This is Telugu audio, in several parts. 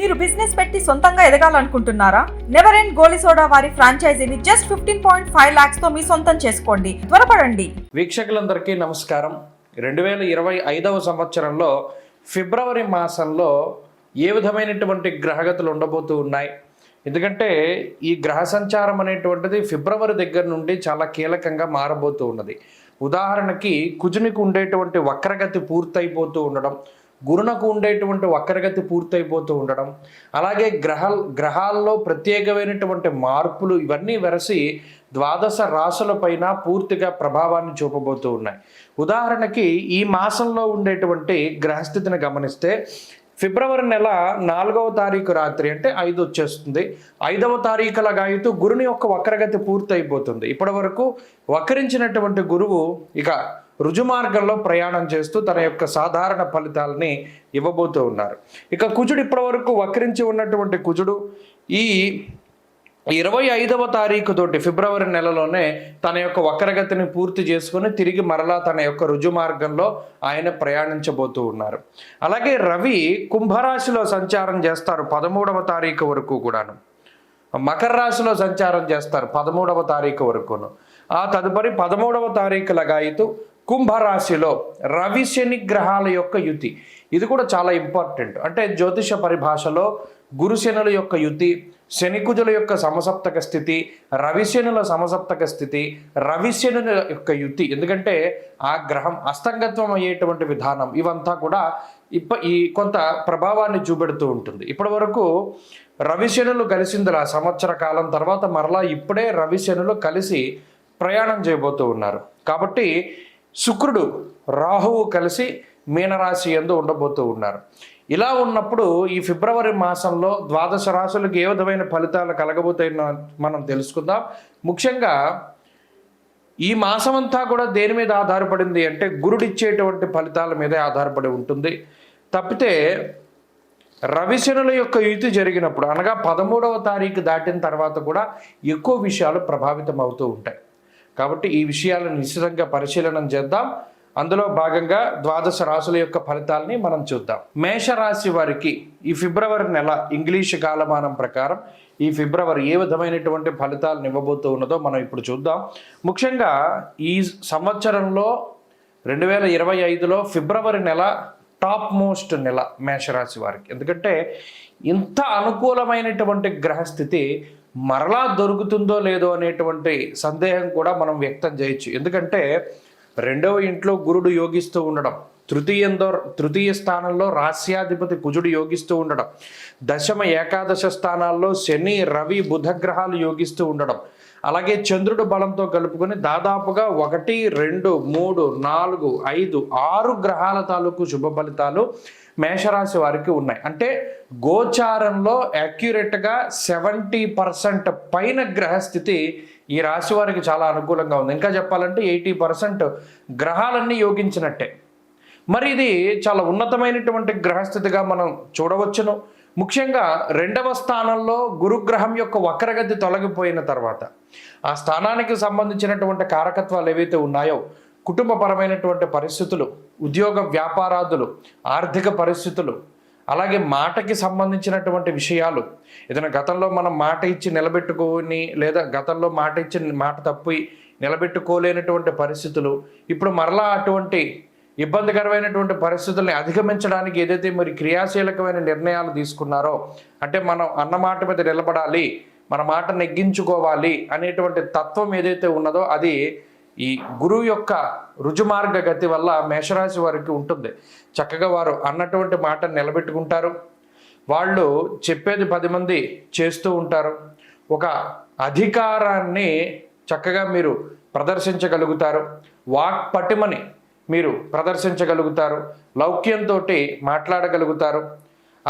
మీరు బిజినెస్ పెట్టి సొంతంగా ఎదగాలనుకుంటున్నారా? నెవర్ ఎండ్ గోలీ సోడా వారి ఫ్రాంచైజీని జస్ట్ 15.5 lakhs తో మీ సొంతం చేసుకోండి. త్వరపడండి. వీక్షకులందరికీ నమస్కారం. 2025వ సంవత్సరంలో ఫిబ్రవరి మాసంలో ఏ విధమైనటువంటి గ్రహగతులు ఉండబోతూ ఉన్నాయి? ఎందుకంటే ఈ గ్రహ సంచారం అనేటువంటిది ఫిబ్రవరి దగ్గర నుండి చాలా కీలకంగా మారబోతూ ఉన్నది. ఉదాహరణకి కుజునికి ఉండేటువంటి వక్రగతి పూర్తయిపోతూ ఉండడం, గురునకు ఉండేటువంటి వక్రగతి పూర్తయిపోతూ ఉండడం, అలాగే గ్రహాల్లో ప్రత్యేకమైనటువంటి మార్పులు ఇవన్నీ వెరసి ద్వాదశ రాశులపైన పూర్తిగా ప్రభావాన్ని చూపబోతూ ఉన్నాయి. ఉదాహరణకి ఈ మాసంలో ఉండేటువంటి గ్రహస్థితిని గమనిస్తే ఫిబ్రవరి నెల 4వ తారీఖు రాత్రి అంటే 5 వచ్చేస్తుంది. 5వ తారీఖుల గాయతూ గురుని యొక్క వక్రగతి పూర్తి అయిపోతుంది. ఇప్పటి వరకు వక్రించినటువంటి గురువు ఇక రుజుమార్గంలో ప్రయాణం చేస్తూ తన యొక్క సాధారణ ఫలితాలని ఇవ్వబోతూ ఉన్నారు. ఇక కుజుడు ఇప్పటి వరకు వక్రించి ఉన్నటువంటి కుజుడు ఈ 25వ తారీఖు తోటి ఫిబ్రవరి నెలలోనే తన యొక్క వక్రగతిని పూర్తి చేసుకుని తిరిగి మరలా తన యొక్క రుజు మార్గంలో ఆయన ప్రయాణించబోతూ ఉన్నారు. అలాగే రవి కుంభరాశిలో సంచారం చేస్తారు 13వ తారీఖు వరకు కూడాను. మకర రాశిలో సంచారం చేస్తారు 13వ తారీఖు వరకును. ఆ తదుపరి 13వ తారీఖు లగాయితూ కుంభరాశిలో రవి శని గ్రహాల యొక్క యుతి. ఇది కూడా చాలా ఇంపార్టెంట్. అంటే జ్యోతిష పరిభాషలో గురుశనుల యొక్క యుతి, శనికుజుల యొక్క సమసప్తక స్థితి, రవిశనుల సమసప్తక స్థితి, రవిశనుల యొక్క యుతి. ఎందుకంటే ఆ గ్రహం అస్తంగత్వం అయ్యేటువంటి విధానం ఇవంతా కూడా ఈ కొంత ప్రభావాన్ని చూపెడుతూ ఉంటుంది. ఇప్పటి వరకు రవిశనులు కలిసిందిలా సంవత్సర కాలం తర్వాత మరలా ఇప్పుడే రవిశనులు కలిసి ప్రయాణం చేయబోతూ ఉన్నారు. కాబట్టి శుక్రుడు రాహువు కలిసి మీనరాశి యందు ఉండబోతూ ఉన్నారు. ఇలా ఉన్నప్పుడు ఈ ఫిబ్రవరి మాసంలో ద్వాదశ రాశులకు ఏ విధమైన ఫలితాలు కలగబోతాయో మనం తెలుసుకుందాం. ముఖ్యంగా ఈ మాసం అంతా కూడా దేని మీద ఆధారపడింది అంటే గురుడిచ్చేటువంటి ఫలితాల మీదే ఆధారపడి ఉంటుంది. తప్పితే రవిశనుల యొక్క యుతి జరిగినప్పుడు అనగా 13వ తారీఖు దాటిన తర్వాత కూడా ఎక్కువ విషయాలు ప్రభావితం అవుతూ ఉంటాయి. కాబట్టి ఈ విషయాలను నిశ్చితంగా పరిశీలన చేద్దాం. అందులో భాగంగా ద్వాదశ రాశుల యొక్క ఫలితాలని మనం చూద్దాం. మేషరాశి వారికి ఈ ఫిబ్రవరి నెల ఇంగ్లీషు కాలమానం ప్రకారం ఈ ఫిబ్రవరి ఏ విధమైనటువంటి ఫలితాలను ఇవ్వబోతూ ఉన్నదో మనం ఇప్పుడు చూద్దాం. ముఖ్యంగా ఈ సంవత్సరంలో 2025లో ఫిబ్రవరి నెల టాప్ మోస్ట్ నెల మేషరాశి వారికి. ఎందుకంటే ఇంత అనుకూలమైనటువంటి గ్రహస్థితి మరలా దొరుకుతుందో లేదో అనేటువంటి సందేహం కూడా మనం చేయొచ్చు. ఎందుకంటే 2వ ఇంట్లో గురుడు యోగిస్తూ ఉండడం, తృతీయ స్థానంలో రాస్యాధిపతి కుజుడు యోగిస్తూ ఉండడం, దశమ ఏకాదశ స్థానాల్లో శని రవి బుధ గ్రహాలు యోగిస్తూ ఉండడం, అలాగే చంద్రుడు బలంతో కలుపుకొని దాదాపుగా 1 2 3 4 5 6 గ్రహాల తాలూకు శుభ ఫలితాలు మేషరాశి వారికి ఉన్నాయి. అంటే గోచారంలో యాక్యురేట్గా 70% పైన గ్రహస్థితి ఈ రాశి వారికి చాలా అనుకూలంగా ఉంది. ఇంకా చెప్పాలంటే 80% గ్రహాలన్నీ యోగించినట్టే. మరి ఇది చాలా ఉన్నతమైనటువంటి గ్రహస్థితిగా మనం చూడవచ్చును. ముఖ్యంగా 2వ స్థానంలో గురుగ్రహం యొక్క వక్రగతి తొలగిపోయిన తర్వాత ఆ స్థానానికి సంబంధించినటువంటి కారకత్వాలు ఏవైతే ఉన్నాయో కుటుంబపరమైనటువంటి పరిస్థితులు, ఉద్యోగ వ్యాపారాదులు, ఆర్థిక పరిస్థితులు, అలాగే మాటకి సంబంధించినటువంటి విషయాలు, ఏదైనా గతంలో మనం మాట ఇచ్చి నిలబెట్టుకొని లేదా గతంలో మాట తప్పి నిలబెట్టుకోలేనటువంటి పరిస్థితులు ఇప్పుడు మరలా అటువంటి ఇబ్బందికరమైనటువంటి పరిస్థితుల్ని అధిగమించడానికి ఏదైతే మరి క్రియాశీలకమైన నిర్ణయాలు తీసుకున్నారో, అంటే మనం అన్నమాట మీద నిలబడాలి, మన మాట నెగ్గించుకోవాలి అనేటువంటి తత్వం ఏదైతే ఉన్నదో అది ఈ గురువు యొక్క రుజుమార్గ గతి వల్ల మేషరాశి వారికి ఉంటుంది. చక్కగా వారు అన్నటువంటి మాటను నిలబెట్టుకుంటారు. వాళ్ళు చెప్పేది 10 మంది చేస్తూ ఉంటారు. ఒక అధికారాన్ని చక్కగా మీరు ప్రదర్శించగలుగుతారు. వాక్ పటిమని మీరు ప్రదర్శించగలుగుతారు. లౌక్యంతో మాట్లాడగలుగుతారు.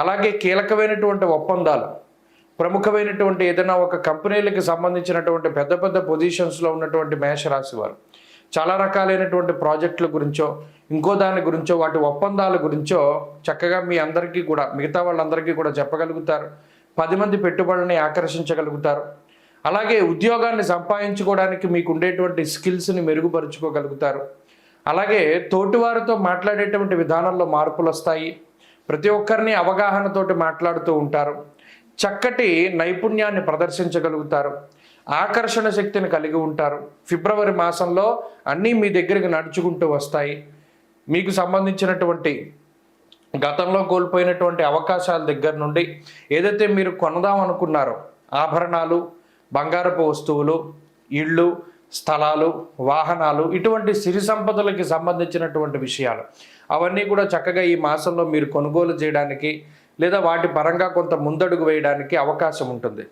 అలాగే కీలకమైనటువంటి ఒప్పందాలు, ప్రముఖమైనటువంటి ఏదైనా ఒక కంపెనీలకు సంబంధించినటువంటి పెద్ద పెద్ద పొజిషన్స్లో ఉన్నటువంటి మేషరాశి వారు చాలా రకాలైనటువంటి ప్రాజెక్టుల గురించో ఇంకో దాని గురించో వాటి ఒప్పందాల గురించో చక్కగా మీ అందరికీ కూడా మిగతా వాళ్ళందరికీ కూడా చెప్పగలుగుతారు. 10 మంది పెట్టుబడులని ఆకర్షించగలుగుతారు. అలాగే ఉద్యోగాన్ని సంపాదించుకోవడానికి మీకు ఉండేటువంటి స్కిల్స్ని మెరుగుపరుచుకోగలుగుతారు. అలాగే తోటివారితో మాట్లాడేటువంటి విధానంలో మార్పులు వస్తాయి. ప్రతి ఒక్కరిని అవగాహనతోటి మాట్లాడుతూ ఉంటారు. చక్కటి నైపుణ్యాన్ని ప్రదర్శించగలుగుతారు. ఆకర్షణ శక్తిని కలిగి ఉంటారు. ఫిబ్రవరి మాసంలో అన్నీ మీ దగ్గరికి నడుచుకుంటూ వస్తాయి. మీకు సంబంధించినటువంటి గతంలో కోల్పోయినటువంటి అవకాశాల దగ్గర నుండి ఏదైతే మీరు కొనదాం అనుకున్నారో ఆభరణాలు, బంగారపు వస్తువులు, ఇళ్ళు, స్థలాలు, వాహనాలు, ఇటువంటి సిరి సంపదలకి సంబంధించినటువంటి విషయాలు అవన్నీ కూడా చక్కగా ఈ మాసంలో మీరు కొనుగోలు చేయడానికి లేదా వాటి పరంగా కొంత ముందడుగు వేయడానికి అవకాశం ఉంటుంది.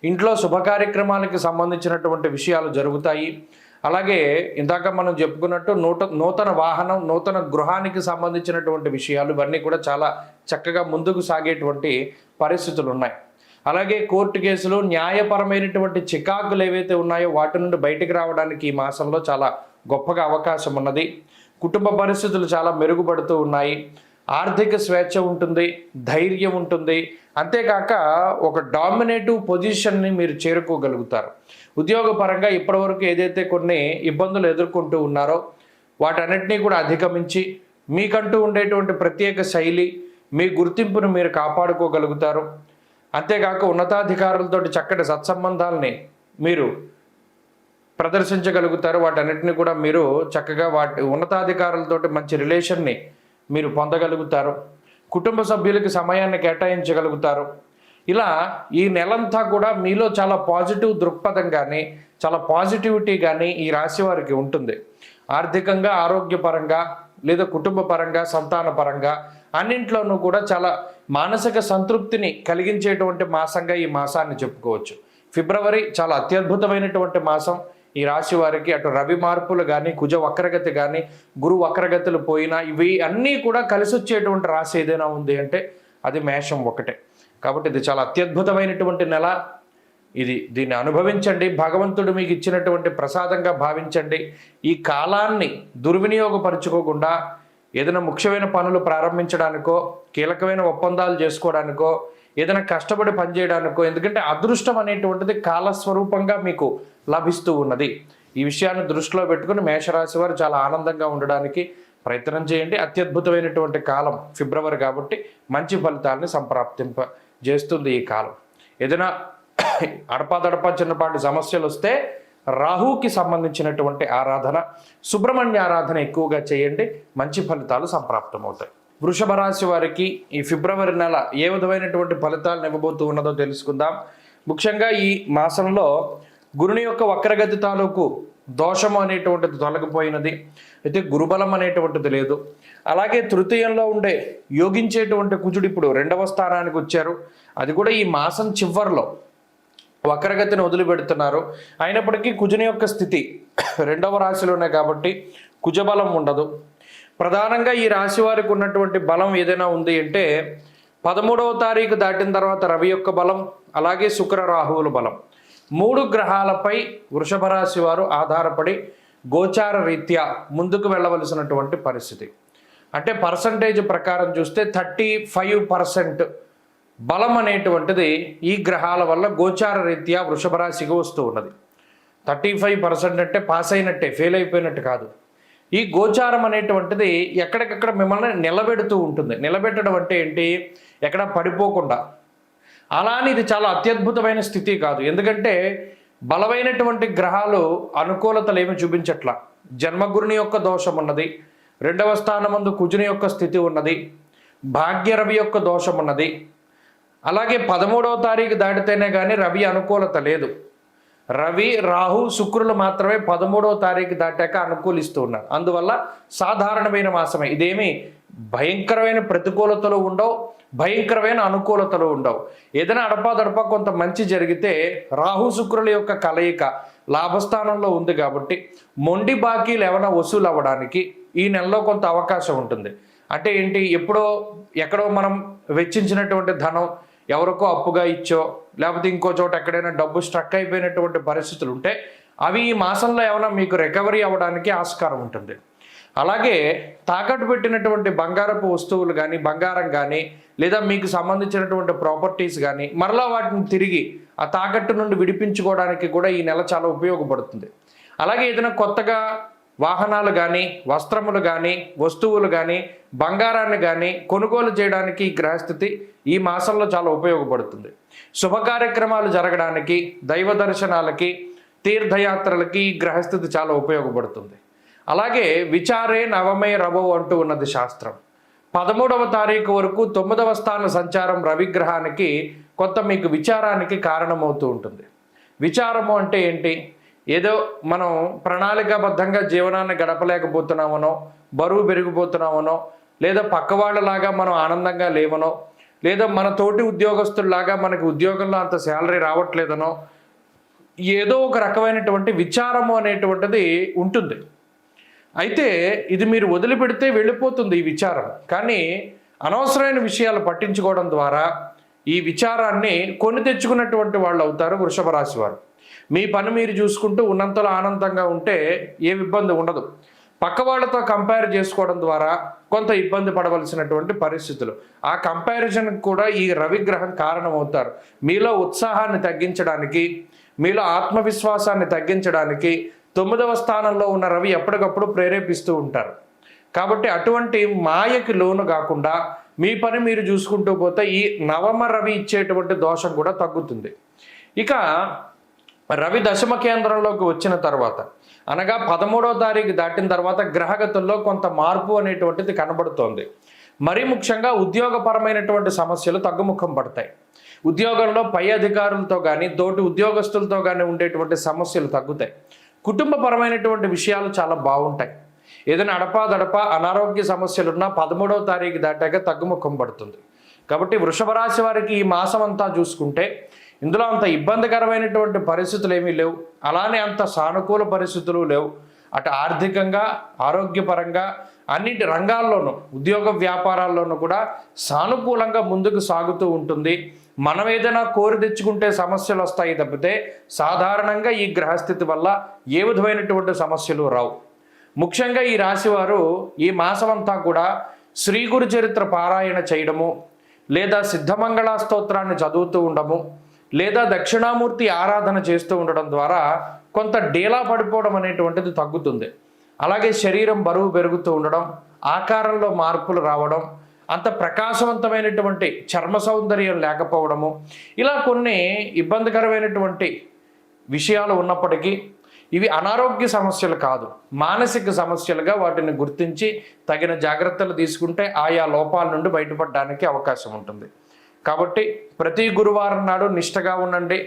ఇంట్లో శుభ కార్యక్రమాలకి సంబంధించినటువంటి విషయాలు జరుగుతాయి. అలాగే ఇందాక మనం చెప్పుకున్నట్టు నూతన వాహనం, నూతన గృహానికి సంబంధించినటువంటి విషయాలు ఇవన్నీ కూడా చాలా చక్కగా ముందుకు సాగేటువంటి పరిస్థితులు ఉన్నాయి. అలాగే కోర్టు కేసులు, న్యాయపరమైనటువంటి చికాకులు ఏవైతే ఉన్నాయో వాటి నుండి బయటికి రావడానికి ఈ మాసంలో చాలా గొప్పగా అవకాశం ఉన్నది. కుటుంబ పరిస్థితులు చాలా మెరుగుపడుతూ ఉన్నాయి. ఆర్థిక స్వేచ్ఛ ఉంటుంది, ధైర్యం ఉంటుంది. అంతేకాక ఒక డామినేటివ్ పొజిషన్ని మీరు చేరుకోగలుగుతారు. ఉద్యోగపరంగా ఇప్పటివరకు ఏదైతే కొన్ని ఇబ్బందులు ఎదుర్కొంటూ ఉన్నారో వాటన్నిటినీ కూడా అధిగమించి మీకంటూ ఉండేటువంటి ప్రత్యేక శైలి, మీ గుర్తింపును మీరు కాపాడుకోగలుగుతారు. అంతేకాక ఉన్నతాధికారులతో చక్కటి సత్సంబంధాలని మీరు ప్రదర్శించగలుగుతారు. వాటన్నిటిని కూడా మీరు చక్కగా ఉన్నతాధికారులతో మంచి రిలేషన్ని మీరు పొందగలుగుతారు. కుటుంబ సభ్యులకి సమయాన్ని కేటాయించగలుగుతారు. ఇలా ఈ నెలంతా కూడా మీలో చాలా పాజిటివ్ దృక్పథం కానీ, చాలా పాజిటివిటీ కానీ ఈ రాశి వారికి ఉంటుంది. ఆర్థికంగా, ఆరోగ్యపరంగా లేదా కుటుంబ పరంగా, సంతాన పరంగా అన్నింట్లోనూ కూడా చాలా మానసిక సంతృప్తిని కలిగించేటువంటి మాసంగా ఈ మాసాన్ని చెప్పుకోవచ్చు. ఫిబ్రవరి చాలా అత్యద్భుతమైనటువంటి మాసం ఈ రాశి వారికి. అటు రవి మార్పులు కానీ, కుజ వక్రగతి కానీ, గురు వక్రగతులు పోయినా ఇవి అన్నీ కూడా కలిసి వచ్చేటువంటి రాశి ఏదైనా ఉంది అంటే అది మేషం ఒకటే. కాబట్టి ఇది చాలా అత్యద్భుతమైనటువంటి నెల. దీన్ని అనుభవించండి. భగవంతుడు మీకు ఇచ్చినటువంటి ప్రసాదంగా భావించండి. ఈ కాలాన్ని దుర్వినియోగపరుచుకోకుండా ఏదైనా ముఖ్యమైన పనులు ప్రారంభించడానికో, కీలకమైన ఒప్పందాలు చేసుకోవడానికో, ఏదైనా కష్టపడి పనిచేయడానికో, ఎందుకంటే అదృష్టం అనేటువంటిది కాలస్వరూపంగా మీకు లభిస్తూ ఉన్నది. ఈ విషయాన్ని దృష్టిలో పెట్టుకుని మేషరాశి వారు చాలా ఆనందంగా ఉండడానికి ప్రయత్నం చేయండి. అత్యద్భుతమైనటువంటి కాలం ఫిబ్రవరి కాబట్టి మంచి ఫలితాలని సంప్రాప్తింపజేస్తుంది ఈ కాలం. ఏదైనా అడపాదడపా చిన్నపాటి సమస్యలు వస్తే రాహుకి సంబంధించినటువంటి ఆరాధన, సుబ్రహ్మణ్య ఆరాధన ఎక్కువగా చేయండి. మంచి ఫలితాలు సంప్రాప్తమవుతాయి. వృషభ రాశి వారికి ఈ ఫిబ్రవరి నెల ఏ విధమైనటువంటి ఫలితాలను ఇవ్వబోతూ ఉన్నదో తెలుసుకుందాం. ముఖ్యంగా ఈ మాసంలో గురుని యొక్క వక్రగతి తాలూకు దోషము అనేటువంటిది తొలగిపోయినది. అయితే గురుబలం అనేటువంటిది లేదు. అలాగే తృతీయంలో ఉండే యోగించేటువంటి కుజుడు ఇప్పుడు 2వ స్థానానికి వచ్చారు. అది కూడా ఈ మాసం చివరిలో వక్రగతిని వదిలిపెడుతున్నారు. అయినప్పటికీ కుజుని యొక్క స్థితి 2వ రాశిలోనే కాబట్టి కుజబలం ఉండదు. ప్రధానంగా ఈ రాశి వారికి ఉన్నటువంటి బలం ఏదైనా ఉంది అంటే 13వ తారీఖు దాటిన తర్వాత రవి యొక్క బలం, అలాగే శుక్ర రాహువుల బలం, 3 గ్రహాలపై వృషభ రాశి వారు ఆధారపడి గోచార రీత్యా ముందుకు వెళ్ళవలసినటువంటి పరిస్థితి. అంటే పర్సంటేజ్ ప్రకారం చూస్తే 35% బలం అనేటువంటిది ఈ గ్రహాల వల్ల గోచార రీత్యా వృషభ రాశికి వస్తూ ఉన్నది. 35% అంటే పాస్ అయినట్టే, ఫెయిల్ అయిపోయినట్టు కాదు. ఈ గోచారం అనేటువంటిది ఎక్కడికక్కడ మిమ్మల్ని నిలబెడుతూ ఉంటుంది. నిలబెట్టడం అంటే ఏంటి? ఎక్కడ పడిపోకుండా. అలా అని ఇది చాలా అత్యద్భుతమైన స్థితి కాదు. ఎందుకంటే బలమైనటువంటి గ్రహాలు అనుకూలతలు ఏమి చూపించట్లా. జన్మగురుని యొక్క దోషం ఉన్నది, 2వ స్థానమందు కుజుని యొక్క స్థితి ఉన్నది, భాగ్యరవి యొక్క దోషం ఉన్నది. అలాగే 13వ తారీఖు దాటితేనే కానీ రవి అనుకూలత లేదు. రవి, రాహు, శుక్రులు మాత్రమే 13వ తారీఖు దాటాక అనుకూలిస్తూ ఉన్నారు. అందువల్ల సాధారణమైన మాసమే. ఇదేమి భయంకరమైన ప్రతికూలతలు ఉండవు, భయంకరమైన అనుకూలతలు ఉండవు. ఏదైనా అడపాదడపా కొంత మంచి జరిగితే రాహు శుక్రుల యొక్క కలయిక లాభస్థానంలో ఉంది కాబట్టి మొండి బాకీలు ఏమైనా వసూలు అవ్వడానికి ఈ నెలలో కొంత అవకాశం ఉంటుంది. అంటే ఏంటి? ఎక్కడో మనం వెచ్చించినటువంటి ధనం ఎవరికో అప్పుగా ఇచ్చో, లేకపోతే ఇంకో చోట ఎక్కడైనా డబ్బు స్ట్రక్ అయిపోయినటువంటి పరిస్థితులు ఉంటే అవి ఈ మాసంలో ఏమైనా మీకు రికవరీ అవ్వడానికి ఆస్కారం ఉంటుంది. అలాగే తాకట్టు పెట్టినటువంటి బంగారపు వస్తువులు కానీ, బంగారం కానీ, లేదా మీకు సంబంధించినటువంటి ప్రాపర్టీస్ కానీ మరలా వాటిని తిరిగి ఆ తాకట్టు నుండి విడిపించుకోవడానికి కూడా ఈ నెల చాలా ఉపయోగపడుతుంది. అలాగే ఏదైనా కొత్తగా వాహనాలు కానీ, వస్త్రములు కానీ, వస్తువులు కానీ, బంగారాన్ని కానీ కొనుగోలు చేయడానికి ఈ గ్రహస్థితి ఈ మాసంలో చాలా ఉపయోగపడుతుంది. శుభ కార్యక్రమాలు జరగడానికి, దైవ దర్శనాలకి, తీర్థయాత్రలకి ఈ గ్రహస్థితి చాలా ఉపయోగపడుతుంది. అలాగే విచారే నవమే రవో అంటూ ఉన్నది శాస్త్రం. 13వ తారీఖు వరకు 9వ స్థాన సంచారం రవిగ్రహానికి కొంత మీకు విచారానికి కారణమవుతూ ఉంటుంది. విచారము అంటే ఏంటి? ఏదో మనం ప్రణాళికాబద్ధంగా జీవనాన్ని గడపలేకపోతున్నామనో, బరువు పెరిగిపోతున్నామనో, లేదా పక్కవాళ్ళలాగా మనం ఆనందంగా లేవనో, లేదా మన తోటి ఉద్యోగస్తుల్లాగా మనకి ఉద్యోగంలో అంత శాలరీ రావట్లేదనో, ఏదో ఒక రకమైనటువంటి విచారము అనేటువంటిది ఉంటుంది. అయితే ఇది మీరు వదిలిపెడితే వెళ్ళిపోతుంది ఈ విచారం. కానీ అనవసరమైన విషయాలు పట్టించుకోవడం ద్వారా ఈ విచారాన్ని కొని తెచ్చుకున్నటువంటి వాళ్ళు అవుతారు వృషభ రాశి వారు. మీ పని మీరు చూసుకుంటూ ఉన్నంతలో ఆనందంగా ఉంటే ఏ ఇబ్బంది ఉండదు. పక్క వాళ్ళతో కంపేర్ చేసుకోవడం ద్వారా కొంత ఇబ్బంది పడవలసినటువంటి పరిస్థితులు. ఆ కంపారిజన్కి కూడా ఈ రవిగ్రహం కారణమవుతారు. మీలో ఉత్సాహాన్ని తగ్గించడానికి, మీలో ఆత్మవిశ్వాసాన్ని తగ్గించడానికి 9వ స్థానంలో ఉన్న రవి ఎప్పటికప్పుడు ప్రేరేపిస్తూ ఉంటారు. కాబట్టి అటువంటి మాయకి లోను కాకుండా మీ పని మీరు చూసుకుంటూ పోతే ఈ నవమ రవి ఇచ్చేటువంటి దోషం కూడా తగ్గుతుంది. ఇక రవి దశమ కేంద్రంలోకి వచ్చిన తర్వాత, అనగా 13వ తారీఖు దాటిన తర్వాత గ్రహగతుల్లో కొంత మార్పు అనేటువంటిది కనబడుతోంది. మరీ ముఖ్యంగా ఉద్యోగపరమైనటువంటి సమస్యలు తగ్గుముఖం పడతాయి. ఉద్యోగంలో పై అధికారులతో కానీ, తోటి ఉద్యోగస్తులతో కానీ ఉండేటువంటి సమస్యలు తగ్గుతాయి. కుటుంబపరమైనటువంటి విషయాలు చాలా బాగుంటాయి. ఏదైనా అడపాదడపా అనారోగ్య సమస్యలున్నా 13వ తారీఖు దాటాక తగ్గుముఖం పడుతుంది. కాబట్టి వృషభ రాశి వారికి ఈ మాసం అంతా చూసుకుంటే ఇందులో అంత ఇబ్బందికరమైనటువంటి పరిస్థితులు ఏమీ లేవు, అలానే అంత సానుకూల పరిస్థితులు లేవు. అటు ఆర్థికంగా, ఆరోగ్యపరంగా, అన్నింటి రంగాల్లోనూ, ఉద్యోగ వ్యాపారాల్లోనూ కూడా సానుకూలంగా ముందుకు సాగుతూ ఉంటుంది. మనం ఏదైనా కోరి తెచ్చుకుంటే సమస్యలు వస్తాయి తప్పితే సాధారణంగా ఈ గ్రహస్థితి వల్ల ఏ విధమైనటువంటి సమస్యలు రావు. ముఖ్యంగా ఈ రాశివారు ఈ మాసమంతా కూడా శ్రీ గురు చరిత్ర పారాయణ చేయడము, లేదా సిద్ధమంగళ స్తోత్రాన్ని చదువుతూ ఉండము, లేదా దక్షిణామూర్తి ఆరాధన చేస్తూ ఉండడం ద్వారా కొంత డేలా పడిపోవడం అనేటువంటిది తగ్గుతుంది. అలాగే శరీరం బరువు పెరుగుతూ ఉండడం, ఆకారంలో మార్పులు రావడం, అంత ప్రకాశవంతమైనటువంటి చర్మ సౌందర్యం లేకపోవడము, ఇలా కొన్ని ఇబ్బందికరమైనటువంటి విషయాలు ఉన్నప్పటికీ ఇవి అనారోగ్య సమస్యలు కాదు, మానసిక సమస్యలుగా వాటిని గుర్తించి తగిన జాగ్రత్తలు తీసుకుంటే ఆయా లోపాల నుండి బయటపడడానికి అవకాశం ఉంటుంది. కాబట్టి ప్రతి గురువారం నాడు నిష్టగా ఉండండి,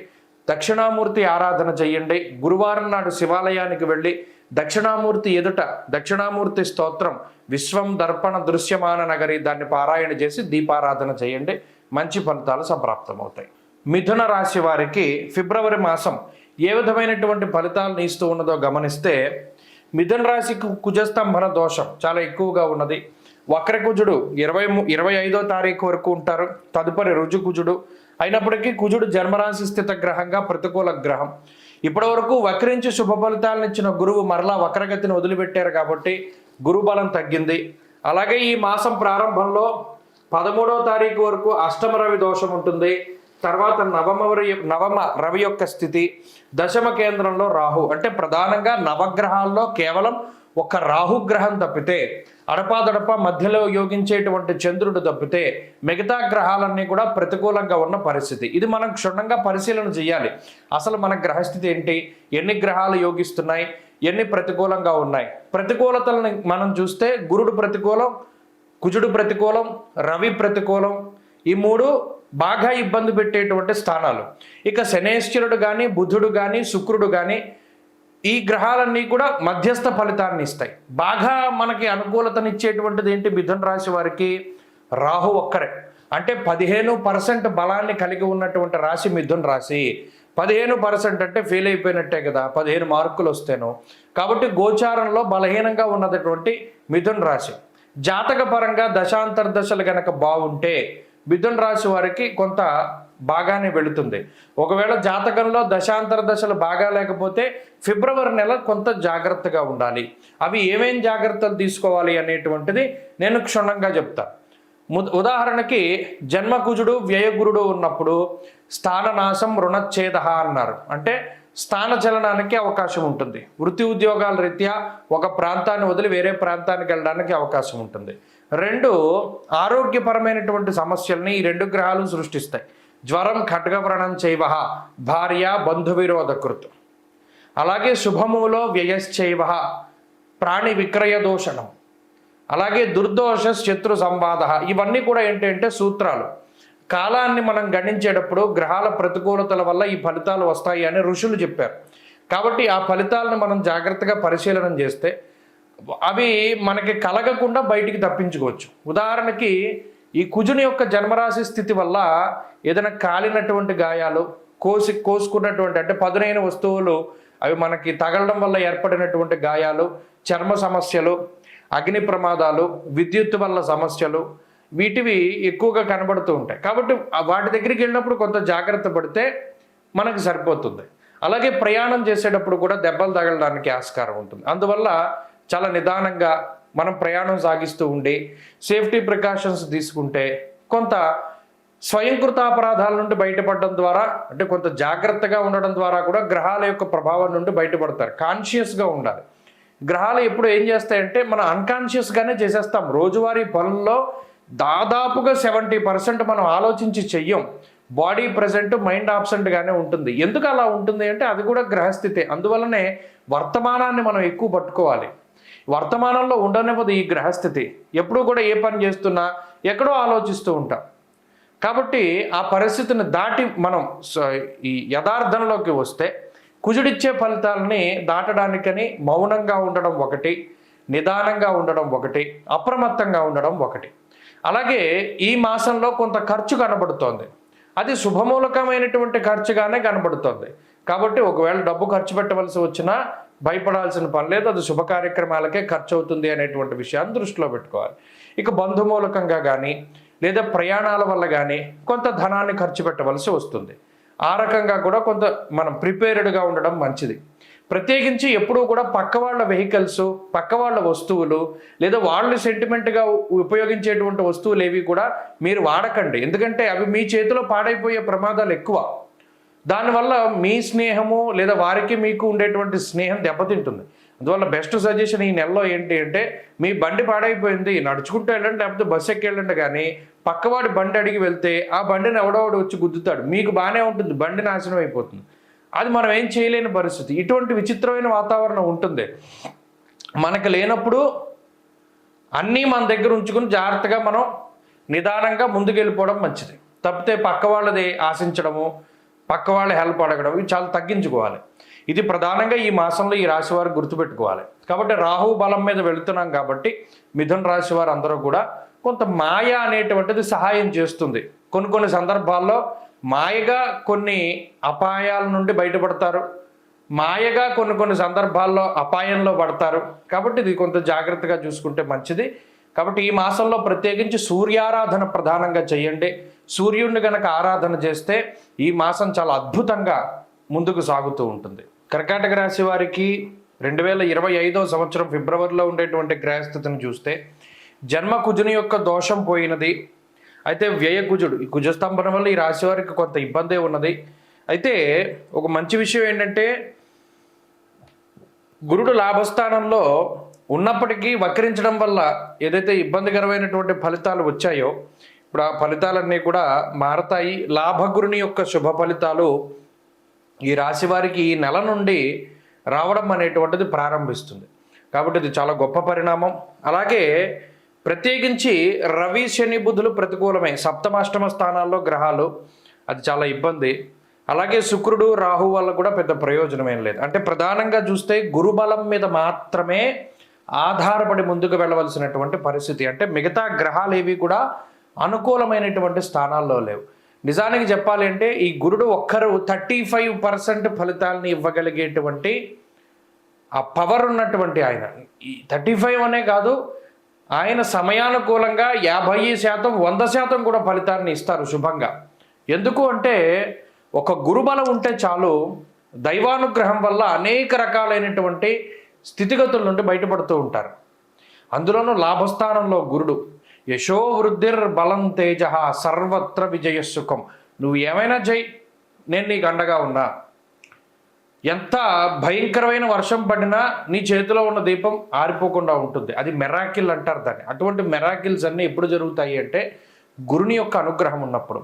దక్షిణామూర్తి ఆరాధన చేయండి. గురువారం నాడు శివాలయానికి వెళ్ళి దక్షిణామూర్తి ఎదుట దక్షిణామూర్తి స్తోత్రం విశ్వం దర్పణ దృశ్యమాన నగరి దాన్ని పారాయణ చేసి దీపారాధన చేయండి. మంచి ఫలితాలు సంప్రాప్తమవుతాయి. మిథున రాశి వారికి ఫిబ్రవరి మాసం ఏ విధమైనటువంటి ఫలితాలను ఇస్తూ ఉన్నదో గమనిస్తే, మిథున రాశికి కుజస్తంభన దోషం చాలా ఎక్కువగా ఉన్నది. వక్రకుజుడు 25వ తారీఖు వరకు ఉంటారు. తదుపరి రుజుకుజుడు అయినప్పటికీ కుజుడు జన్మరాశి స్థిత గ్రహంగా ప్రతికూల గ్రహం. ఇప్పటి వరకు వక్రించి శుభ ఫలితాలను ఇచ్చిన గురువు మరలా వక్రగతిని వదిలిపెట్టారు కాబట్టి గురుబలం తగ్గింది. అలాగే ఈ మాసం ప్రారంభంలో 13వ తారీఖు వరకు అష్టమ రవి దోషం ఉంటుంది. తర్వాత నవమ రవి యొక్క స్థితి, దశమ కేంద్రంలో రాహు. అంటే ప్రధానంగా నవగ్రహాల్లో కేవలం ఒక రాహుగ్రహం తప్పితే, అడపాదడప మధ్యలో యోగించేటువంటి చంద్రుడు తప్పితే మిగతా గ్రహాలన్నీ కూడా ప్రతికూలంగా ఉన్న పరిస్థితి. ఇది మనం క్షుణ్ణంగా పరిశీలన చేయాలి. అసలు మన గ్రహస్థితి ఏంటి, ఎన్ని గ్రహాలు యోగిస్తున్నాయి, ఎన్ని ప్రతికూలంగా ఉన్నాయి. ప్రతికూలతలను మనం చూస్తే గురుడు ప్రతికూలం, కుజుడు ప్రతికూలం, రవి ప్రతికూలం. ఈ మూడు బాగా ఇబ్బంది పెట్టేటువంటి స్థానాలు. ఇక శనేశ్వరుడు కానీ, బుధుడు కానీ, శుక్రుడు కానీ, ఈ గ్రహాలన్నీ కూడా మధ్యస్థ ఫలితాన్ని ఇస్తాయి. బాగా మనకి అనుకూలతనిచ్చేటువంటిది ఏంటి మిథున రాశి వారికి? రాహు ఒక్కరే. అంటే 15% బలాన్ని కలిగి ఉన్నటువంటి రాశి మిథున రాశి. 15% అంటే ఫెయిల్ అయిపోయినట్టే కదా, 15 మార్కులు వస్తేను. కాబట్టి గోచారంలో బలహీనంగా ఉన్నటువంటి మిథున రాశి జాతక పరంగా దశాంతర్దశలు గనక బాగుంటే మిథున రాశి వారికి కొంత బాగానే వెళుతుంది. ఒకవేళ జాతకంలో దశాంతర దశలు బాగా లేకపోతే ఫిబ్రవరి నెల కొంత జాగ్రత్తగా ఉండాలి. అవి ఏమేం జాగ్రత్తలు తీసుకోవాలి అనేటువంటిది నేను క్షుణ్ణంగా చెప్తాను. ఉదాహరణకి జన్మకుజుడు వ్యయగురుడు ఉన్నప్పుడు స్థాననాశం రుణచ్ఛేద అన్నారు. అంటే స్థాన చలనానికి అవకాశం ఉంటుంది. వృత్తి ఉద్యోగాల రీత్యా ఒక ప్రాంతాన్ని వదిలి వేరే ప్రాంతానికి వెళ్ళడానికి అవకాశం ఉంటుంది. 2 ఆరోగ్యపరమైనటువంటి సమస్యల్ని ఈ 2 గ్రహాలు సృష్టిస్తాయి. జ్వరం ఖడ్గవ్రణం చైవ భార్య బంధు విరోధకృత్. అలాగే శుభమూలో వ్యయశ్చైవ ప్రాణి విక్రయ దోషణం. అలాగే దుర్దోష శత్రు సంవాద. ఇవన్నీ కూడా ఏంటంటే సూత్రాలు. కాలాన్ని మనం గణించేటప్పుడు గ్రహాల ప్రతికూలతల వల్ల ఈ ఫలితాలు వస్తాయి అని ఋషులు చెప్పారు. కాబట్టి ఆ ఫలితాలను మనం జాగ్రత్తగా పరిశీలన చేస్తే అవి మనకి కలగకుండా బయటికి తప్పించుకోవచ్చు. ఉదాహరణకి ఈ కుజుని యొక్క జన్మరాశి స్థితి వల్ల ఏదైనా కాలినటువంటి గాయాలు, కోసుకున్నటువంటి అంటే పదునైన వస్తువులు అవి మనకి తగలడం వల్ల ఏర్పడినటువంటి గాయాలు, చర్మ సమస్యలు, అగ్ని ప్రమాదాలు, విద్యుత్ వల్ల సమస్యలు, వీటివి ఎక్కువగా కనబడుతూ ఉంటాయి. కాబట్టి వాటి దగ్గరికి వెళ్ళినప్పుడు కొంత జాగ్రత్త పడితే మనకు సరిపోతుంది. అలాగే ప్రయాణం చేసేటప్పుడు కూడా దెబ్బలు తగలడానికి ఆస్కారం ఉంటుంది. అందువల్ల చాలా నిదానంగా మనం ప్రయాణం సాగిస్తూ ఉండి సేఫ్టీ ప్రికాషన్స్ తీసుకుంటే కొంత స్వయంకృతాపరాధాల నుండి బయటపడడం ద్వారా, అంటే కొంత జాగ్రత్తగా ఉండడం ద్వారా కూడా గ్రహాల యొక్క ప్రభావం నుండి బయటపడతారు. కాన్షియస్గా ఉండాలి. గ్రహాలు ఎప్పుడు ఏం చేస్తాయంటే మనం అన్కాన్షియస్గానే చేసేస్తాం. రోజువారీ పనుల్లో దాదాపుగా 70% మనం ఆలోచించి చెయ్యం. బాడీ ప్రజెంట్, మైండ్ ఆబ్సెంట్గానే ఉంటుంది. ఎందుకు అలా ఉంటుంది అంటే అది కూడా గ్రహస్థితే. అందువల్లనే వర్తమానాన్ని మనం ఎక్కువ పట్టుకోవాలి. వర్తమానంలో ఉండనివ్వదు ఈ గ్రహస్థితి. ఎప్పుడూ కూడా ఏ పని చేస్తున్నా ఎక్కడో ఆలోచిస్తూ ఉంటాం. కాబట్టి ఆ పరిస్థితిని దాటి మనం ఈ యథార్థంలోకి వస్తే కుజుడిచ్చే ఫలితాలని దాటడానికని మౌనంగా ఉండడం ఒకటి, నిదానంగా ఉండడం ఒకటి, అప్రమత్తంగా ఉండడం ఒకటి. అలాగే ఈ మాసంలో కొంత ఖర్చు కనబడుతోంది. అది శుభమూలకమైనటువంటి ఖర్చుగానే కనబడుతోంది. కాబట్టి ఒకవేళ డబ్బు ఖర్చు పెట్టవలసి వచ్చినా భయపడాల్సిన పని లేదు. అది శుభ కార్యక్రమాలకే ఖర్చు అవుతుంది అనేటువంటి విషయాన్ని దృష్టిలో పెట్టుకోవాలి. ఇక బంధుమూలకంగా కానీ లేదా ప్రయాణాల వల్ల కానీ కొంత ధనాన్ని ఖర్చు పెట్టవలసి వస్తుంది. ఆ రకంగా కూడా కొంత మనం ప్రిపేర్డ్గా ఉండడం మంచిది. ప్రత్యేకించి ఎప్పుడూ కూడా పక్క వాళ్ళ వెహికల్స్, పక్క వాళ్ళ వస్తువులు లేదా వాళ్ళు సెంటిమెంట్గా ఉపయోగించేటువంటి వస్తువులు ఏవి కూడా మీరు వాడకండి. ఎందుకంటే అవి మీ చేతిలో పాడైపోయే ప్రమాదాలు ఎక్కువ. దానివల్ల మీ స్నేహము లేదా వారికి మీకు ఉండేటువంటి స్నేహం దెబ్బతింటుంది. అందువల్ల బెస్ట్ సజెషన్ ఈ నెలలో ఏంటి అంటే మీ బండి పాడైపోయింది, నడుచుకుంటూ వెళ్ళండి లేకపోతే బస్సు ఎక్కి వెళ్ళండి. కానీ పక్కవాడి బండి అడిగి వెళ్తే ఆ బండిని ఎవడోవాడు వచ్చి గుద్దుతాడు. మీకు బాగానే ఉంటుంది, బండి నాశనం అయిపోతుంది. అది మనం ఏం చేయలేని పరిస్థితి. ఇటువంటి విచిత్రమైన వాతావరణం ఉంటుంది. మనకు లేనప్పుడు అన్నీ మన దగ్గర ఉంచుకుని జాగ్రత్తగా మనం నిదానంగా ముందుకెళ్ళిపోవడం మంచిది. తప్పితే పక్క వాళ్ళది ఆశించడము, పక్క వాళ్ళ హెల్ప్ అడగడం ఇవి చాలా తగ్గించుకోవాలి. ఇది ప్రధానంగా ఈ మాసంలో ఈ రాశి వారు గుర్తుపెట్టుకోవాలి. కాబట్టి రాహు బలం మీద వెళుతున్నాం కాబట్టి మిథున రాశి వారు అందరూ కూడా కొంత మాయ అనేటువంటిది సహాయం చేస్తుంది. కొన్ని సందర్భాల్లో మాయగా కొన్ని అపాయాల నుండి బయటపడతారు, మాయగా కొన్ని సందర్భాల్లో అపాయంలో పడతారు. కాబట్టి ఇది కొంత జాగ్రత్తగా చూసుకుంటే మంచిది. కాబట్టి ఈ మాసంలో ప్రత్యేకించి సూర్యారాధన ప్రధానంగా చేయండి. సూర్యుడిని గనక ఆరాధన చేస్తే ఈ మాసం చాలా అద్భుతంగా ముందుకు సాగుతూ ఉంటుంది. కర్కాటక రాశి వారికి 2025వ సంవత్సరం ఫిబ్రవరిలో ఉండేటువంటి గ్రహస్థితిని చూస్తే జన్మ కుజుని యొక్క దోషం పోయినది. అయితే వ్యయ కుజుడు, ఈ కుజస్తంభన వల్ల ఈ రాశి వారికి కొంత ఇబ్బందే ఉన్నది. అయితే ఒక మంచి విషయం ఏంటంటే గురుడు లాభస్థానంలో ఉన్నప్పటికీ వక్రించడం వల్ల ఏదైతే ఇబ్బందికరమైనటువంటి ఫలితాలు వచ్చాయో ఇప్పుడు ఆ ఫలితాలన్నీ కూడా మారతాయి. లాభగురుని యొక్క శుభ ఫలితాలు ఈ రాశి వారికి ఈ నెల నుండి రావడం అనేటువంటిది ప్రారంభిస్తుంది. కాబట్టి ఇది చాలా గొప్ప పరిణామం. అలాగే ప్రత్యేకించి రవి శని బుధులు ప్రతికూలమే, సప్తమాష్టమ స్థానాల్లో గ్రహాలు, అది చాలా ఇబ్బంది. అలాగే శుక్రుడు రాహు వల్ల కూడా పెద్ద ప్రయోజనం ఏం లేదు. అంటే ప్రధానంగా చూస్తే గురుబలం మీద మాత్రమే ఆధారపడి ముందుకు వెళ్ళవలసినటువంటి పరిస్థితి. అంటే మిగతా గ్రహాలు ఏవి కూడా అనుకూలమైనటువంటి స్థానాల్లో లేవు. నిజానికి చెప్పాలి అంటే ఈ గురుడు ఒక్కరు 35% ఫలితాలని ఇవ్వగలిగేటువంటి ఆ పవర్ ఉన్నటువంటి ఆయన. ఈ 35 అనే కాదు, ఆయన సమయానుకూలంగా 50%, 100% కూడా ఫలితాన్ని ఇస్తారు శుభంగా. ఎందుకు అంటే ఒక గురుబలం ఉంటే చాలు, దైవానుగ్రహం వల్ల అనేక రకాలైనటువంటి స్థితిగతుల నుండి బయటపడుతూ ఉంటారు. అందులోనూ లాభస్థానంలో గురుడు. యశో వృద్ధిర్ బలం తేజ సర్వత్ర విజయసుఖం. నువ్వు ఏమైనా చెయ్యి, నేను నీకు అండగా ఉన్నా. ఎంత భయంకరమైన వర్షం పడినా నీ చేతిలో ఉన్న దీపం ఆరిపోకుండా ఉంటుంది. అది మెరాకిల్ అంటారు దాన్ని. అటువంటి మెరాకిల్స్ అన్నీ ఎప్పుడు జరుగుతాయి అంటే గురుని యొక్క అనుగ్రహం ఉన్నప్పుడు,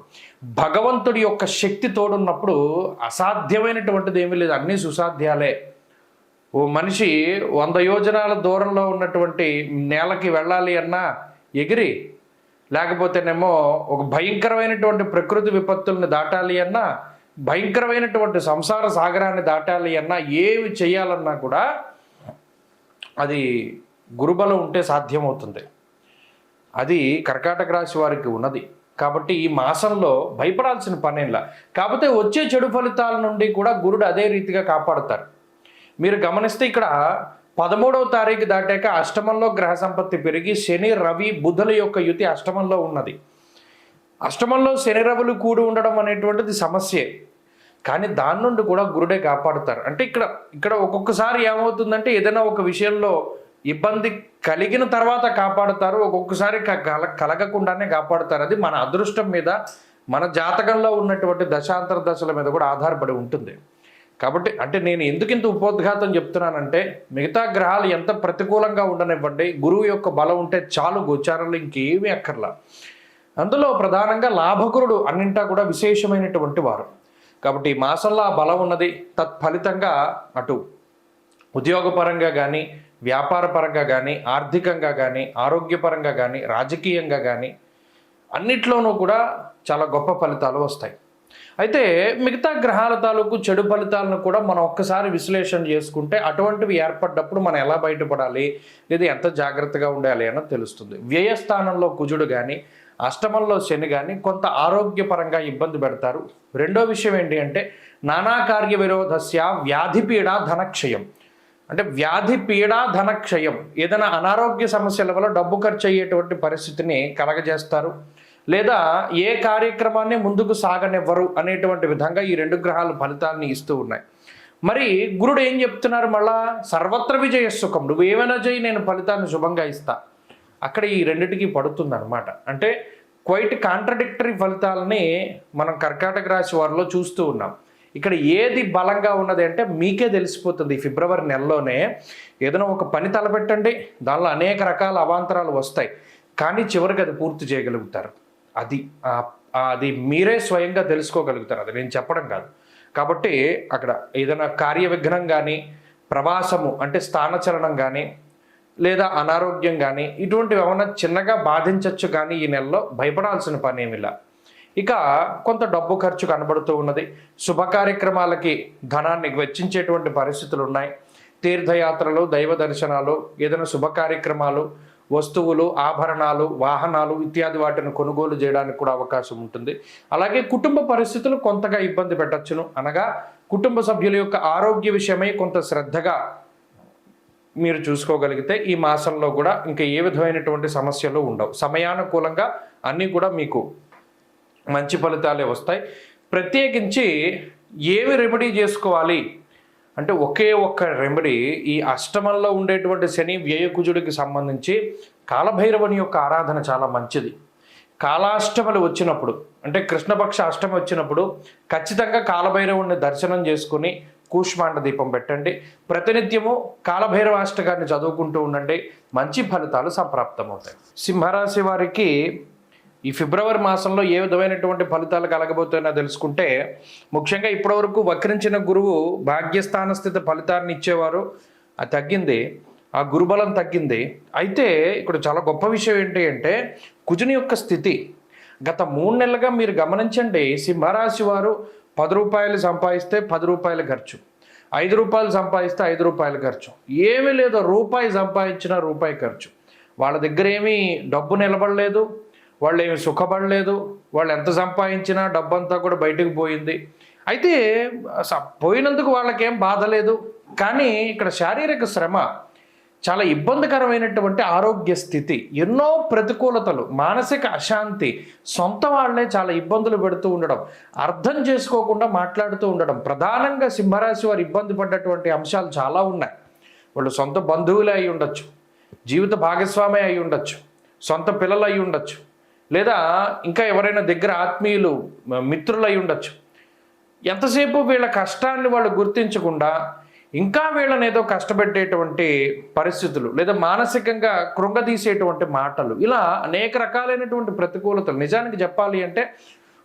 భగవంతుడి యొక్క శక్తి తోడున్నప్పుడు అసాధ్యమైనటువంటిది ఏమీ లేదు, అన్నీ సుసాధ్యాలే. ఓ మనిషి 100 యోజనాల దూరంలో ఉన్నటువంటి నేలకి వెళ్ళాలి అన్నా ఎగిరి, లేకపోతేనేమో ఒక భయంకరమైనటువంటి ప్రకృతి విపత్తుల్ని దాటాలి అన్నా, భయంకరమైనటువంటి సంసార సాగరాన్ని దాటాలి అన్నా, ఏమి చేయాలన్నా కూడా అది గురుబలం ఉంటే సాధ్యమవుతుంది. అది కర్కాటక రాశి వారికి ఉన్నది. కాబట్టి ఈ మాసంలో భయపడాల్సిన పనేలా. కాకపోతే వచ్చే చెడు ఫలితాల నుండి కూడా గురుడు అదే రీతిగా కాపాడుతారు. మీరు గమనిస్తే ఇక్కడ 13వ తారీఖు దాటాక అష్టమంలో గ్రహ సంపత్తి పెరిగి శని రవి బుధుల యొక్క యుతి అష్టమంలో ఉన్నది. అష్టమంలో శని రవులు కూడి ఉండడం అనేటువంటిది సమస్యే, కానీ దాని నుండి కూడా గురుడే కాపాడుతారు. అంటే ఇక్కడ ఒక్కొక్కసారి ఏమవుతుందంటే ఏదైనా ఒక విషయంలో ఇబ్బంది కలిగిన తర్వాత కాపాడుతారు, ఒక్కొక్కసారి కలగకుండానే కాపాడుతారు. అది మన అదృష్టం మీద, మన జాతకంలో ఉన్నటువంటి దశాంతర దశల మీద కూడా ఆధారపడి ఉంటుంది. కాబట్టి అంటే నేను ఎందుకు ఇంత ఉపోద్ఘాతం చెప్తున్నానంటే, మిగతా గ్రహాలు ఎంత ప్రతికూలంగా ఉండనివ్వండి, గురువు యొక్క బలం ఉంటే చాలు, గోచారంలో ఇంకేమీ అక్కర్లా. అందులో ప్రధానంగా లాభకురుడు అన్నింటా కూడా విశేషమైనటువంటి వారు. కాబట్టి ఈ మాసంలో ఆ బలం ఉన్నది. తత్ఫలితంగా అటు ఉద్యోగపరంగా కానీ, వ్యాపార పరంగా కానీ, ఆర్థికంగా కానీ, ఆరోగ్యపరంగా కానీ, రాజకీయంగా కానీ అన్నిట్లోనూ కూడా చాలా గొప్ప ఫలితాలు వస్తాయి. అయితే మిగతా గ్రహాల తాలూకు చెడు ఫలితాలను కూడా మనం ఒక్కసారి విశ్లేషణ చేసుకుంటే అటువంటివి ఏర్పడ్డప్పుడు మనం ఎలా బయటపడాలి, లేదా ఎంత జాగ్రత్తగా ఉండాలి అన్నది తెలుస్తుంది. వ్యయస్థానంలో కుజుడు కానీ, అష్టమంలో శని కానీ కొంత ఆరోగ్యపరంగా ఇబ్బంది పెడతారు. రెండో విషయం ఏంటి అంటే నానా కార్య విరోధస్య వ్యాధిపీడ ధనక్షయం. అంటే వ్యాధి పీడ ధనక్షయం, ఏదైనా అనారోగ్య సమస్యల వల్ల డబ్బు ఖర్చు అయ్యేటువంటి పరిస్థితిని కలగజేస్తారు, లేదా ఏ కార్యక్రమాన్ని ముందుకు సాగనివ్వరు అనేటువంటి విధంగా ఈ 2 గ్రహాలు ఫలితాన్ని ఇస్తూ ఉన్నాయి. మరి గురుడు ఏం చెప్తున్నారు, మళ్ళా సర్వత్ర విజయ సుఖం, నువ్వు ఏమైనా చేయి నేను ఫలితాన్ని శుభంగా ఇస్తా. అక్కడ ఈ రెండిటికి పడుతుంది అనమాట. అంటే క్వైట్ కాంట్రడిక్టరీ ఫలితాలని మనం కర్కాటక రాశి వారిలో చూస్తూ ఉన్నాం. ఇక్కడ ఏది బలంగా ఉన్నది అంటే మీకే తెలిసిపోతుంది. ఈ ఫిబ్రవరి నెలలోనే ఏదైనా ఒక పని తలపెట్టండి, దానిలో అనేక రకాల అవాంతరాలు వస్తాయి, కానీ చివరికి అది పూర్తి చేయగలుగుతారు. అది మీరే స్వయంగా తెలుసుకోగలుగుతారు, అది నేను చెప్పడం కాదు. కాబట్టి అక్కడ ఏదైనా కార్య విఘ్నం కానీ, ప్రవాసము అంటే స్థానచలనం కానీ, లేదా అనారోగ్యం కానీ ఇటువంటివి ఏమైనా చిన్నగా బాధించవచ్చు, కానీ ఈ నెలలో భయపడాల్సిన పని ఏమిలా. ఇక కొంత డబ్బు ఖర్చు కనబడుతూ ఉన్నది. శుభ కార్యక్రమాలకి ధనాన్ని వెచ్చించేటువంటి పరిస్థితులు ఉన్నాయి. తీర్థయాత్రలు, దైవ దర్శనాలు, ఏదైనా శుభ కార్యక్రమాలు, వస్తువులు, ఆభరణాలు, వాహనాలు ఇత్యాది వాటిని కొనుగోలు చేయడానికి కూడా అవకాశం ఉంటుంది. అలాగే కుటుంబ పరిస్థితులు కొంతగా ఇబ్బంది పెట్టచ్చును. అనగా కుటుంబ సభ్యుల యొక్క ఆరోగ్య విషయమై కొంత శ్రద్ధగా మీరు చూసుకోగలిగితే ఈ మాసంలో కూడా ఇంకా ఏ విధమైనటువంటి సమస్యలు ఉండవు. సమయానుకూలంగా అన్నీ కూడా మీకు మంచి ఫలితాలే వస్తాయి. ప్రత్యేకించి ఏమి రెమెడీ చేసుకోవాలి అంటే ఒకే ఒక్క రెమెడీ, ఈ అష్టమంలో ఉండేటువంటి శని వ్యయకుజుడికి సంబంధించి కాలభైరవుని యొక్క ఆరాధన చాలా మంచిది. కాలాష్టములు వచ్చినప్పుడు అంటే కృష్ణపక్ష అష్టమి వచ్చినప్పుడు ఖచ్చితంగా కాలభైరవుని దర్శనం చేసుకుని కూష్మాండ దీపం పెట్టండి. ప్రతినిత్యము కాలభైరవాష్టకాన్ని చదువుకుంటూ ఉండండి, మంచి ఫలితాలు సంప్రాప్తమవుతాయి. సింహరాశి వారికి ఈ ఫిబ్రవరి మాసంలో ఏ విధమైనటువంటి ఫలితాలు కలగబోతున్నాయో తెలుసుకుంటే, ముఖ్యంగా ఇప్పటివరకు వక్రించిన గురువు భాగ్యస్థాన స్థితి ఫలితాన్ని ఇచ్చేవారు, అది తగ్గింది, ఆ గురుబలం తగ్గింది. అయితే ఇక్కడ చాలా గొప్ప విషయం ఏంటి అంటే కుజుని యొక్క స్థితి. గత 3 నెలలుగా మీరు గమనించండి, సింహరాశి వారు 10 రూపాయలు సంపాదిస్తే 10 రూపాయలు ఖర్చు, 5 రూపాయలు సంపాదిస్తే 5 రూపాయలు ఖర్చు, ఏమీ లేదు, రూపాయి సంపాదించిన రూపాయి ఖర్చు. వాళ్ళ దగ్గర ఏమీ డబ్బు నిలబడలేదు, వాళ్ళు ఏమి సుఖపడలేదు, వాళ్ళు ఎంత సంపాదించినా డబ్బంతా కూడా బయటకు పోయింది. అయితే పోయినందుకు వాళ్ళకేం బాధ లేదు, కానీ ఇక్కడ శారీరక శ్రమ, చాలా ఇబ్బందికరమైనటువంటి ఆరోగ్య స్థితి, ఎన్నో ప్రతికూలతలు, మానసిక అశాంతి, సొంత వాళ్ళే చాలా ఇబ్బందులు పెడుతూ ఉండడం, అర్థం చేసుకోకుండా మాట్లాడుతూ ఉండడం. ప్రధానంగా సింహరాశి వారు ఇబ్బంది పడ్డటువంటి అంశాలు చాలా ఉన్నాయి. వాళ్ళు సొంత బంధువులే అయి ఉండొచ్చు, జీవిత భాగస్వామి అయి ఉండొచ్చు, సొంత పిల్లలు అయి ఉండొచ్చు, లేదా ఇంకా ఎవరైనా దగ్గర ఆత్మీయులు మిత్రులు అయి ఉండొచ్చు. ఎంతసేపు వీళ్ళ కష్టాన్ని వాళ్ళు గుర్తించకుండా ఇంకా వీళ్ళని ఏదో కష్టపెట్టేటువంటి పరిస్థితులు, లేదా మానసికంగా కృంగదీసేటువంటి మాటలు, ఇలా అనేక రకాలైనటువంటి ప్రతికూలతలు. నిజానికి చెప్పాలి అంటే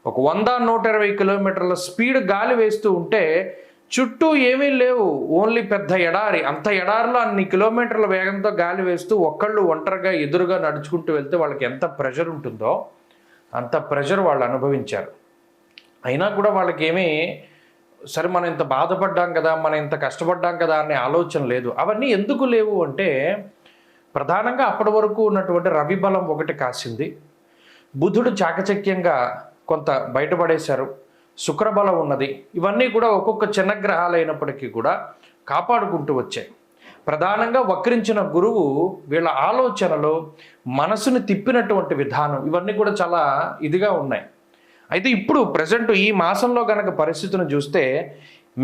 ఒక 100-120 కిలోమీటర్ల స్పీడ్ గాలి వేస్తూ ఉంటే చుట్టూ ఏమీ లేవు, ఓన్లీ పెద్ద ఎడారి. అంత ఎడారిలో అన్ని కిలోమీటర్ల వేగంతో గాలి వేస్తూ ఒక్కళ్ళు ఒంటరిగా ఎదురుగా నడుచుకుంటూ వెళ్తే వాళ్ళకి ఎంత ప్రెషర్ ఉంటుందో అంత ప్రెషర్ వాళ్ళు అనుభవించారు. అయినా కూడా వాళ్ళకి ఏమీ సరే మనం ఇంత బాధపడ్డాం కదా, మనం ఇంత కష్టపడ్డాం కదా అనే ఆలోచన లేదు. అవన్నీ ఎందుకు లేవు అంటే ప్రధానంగా అప్పటి వరకు ఉన్నటువంటి రవి బలం ఒకటి కాసింది, బుధుడు చాకచక్యంగా కొంత బయటపడేశారు, శుక్రబలం ఉన్నది. ఇవన్నీ కూడా ఒక్కొక్క చిన్న గ్రహాలు అయినప్పటికీ కూడా కాపాడుకుంటూ వచ్చాయి. ప్రధానంగా వక్రించిన గురువు వీళ్ళ ఆలోచనలు, మనసుని తిప్పినటువంటి విధానం, ఇవన్నీ కూడా చాలా ఇదిగా ఉన్నాయి. అయితే ఇప్పుడు ప్రజెంట్ ఈ మాసంలో గనక పరిస్థితిని చూస్తే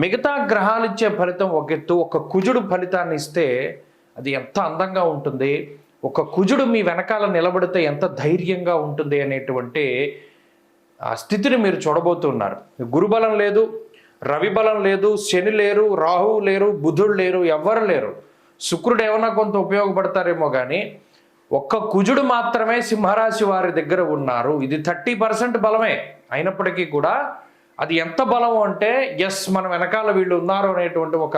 మిగతా గ్రహాలు ఇచ్చే ఫలితం ఒక ఎత్తు, ఒక కుజుడు ఫలితాన్ని ఇస్తే అది ఎంత అందంగా ఉంటుంది, ఒక కుజుడు మీ వెనకాల నిలబడితే ఎంత ధైర్యంగా ఉంటుంది అనేటువంటి ఆ స్థితిని మీరు చూడబోతున్నారు. గురుబలం లేదు, రవి బలం లేదు, శని లేరు, రాహువు లేరు, బుధుడు లేరు, ఎవ్వరు లేరు. శుక్రుడు ఏమన్నా కొంత ఉపయోగపడతారేమో కానీ ఒక్క కుజుడు మాత్రమే సింహరాశి వారి దగ్గర ఉన్నారు. ఇది 30% బలమే. అయినప్పటికీ కూడా అది ఎంత బలం అంటే ఎస్ మన వెనకాల వీళ్ళు ఉన్నారు అనేటువంటి ఒక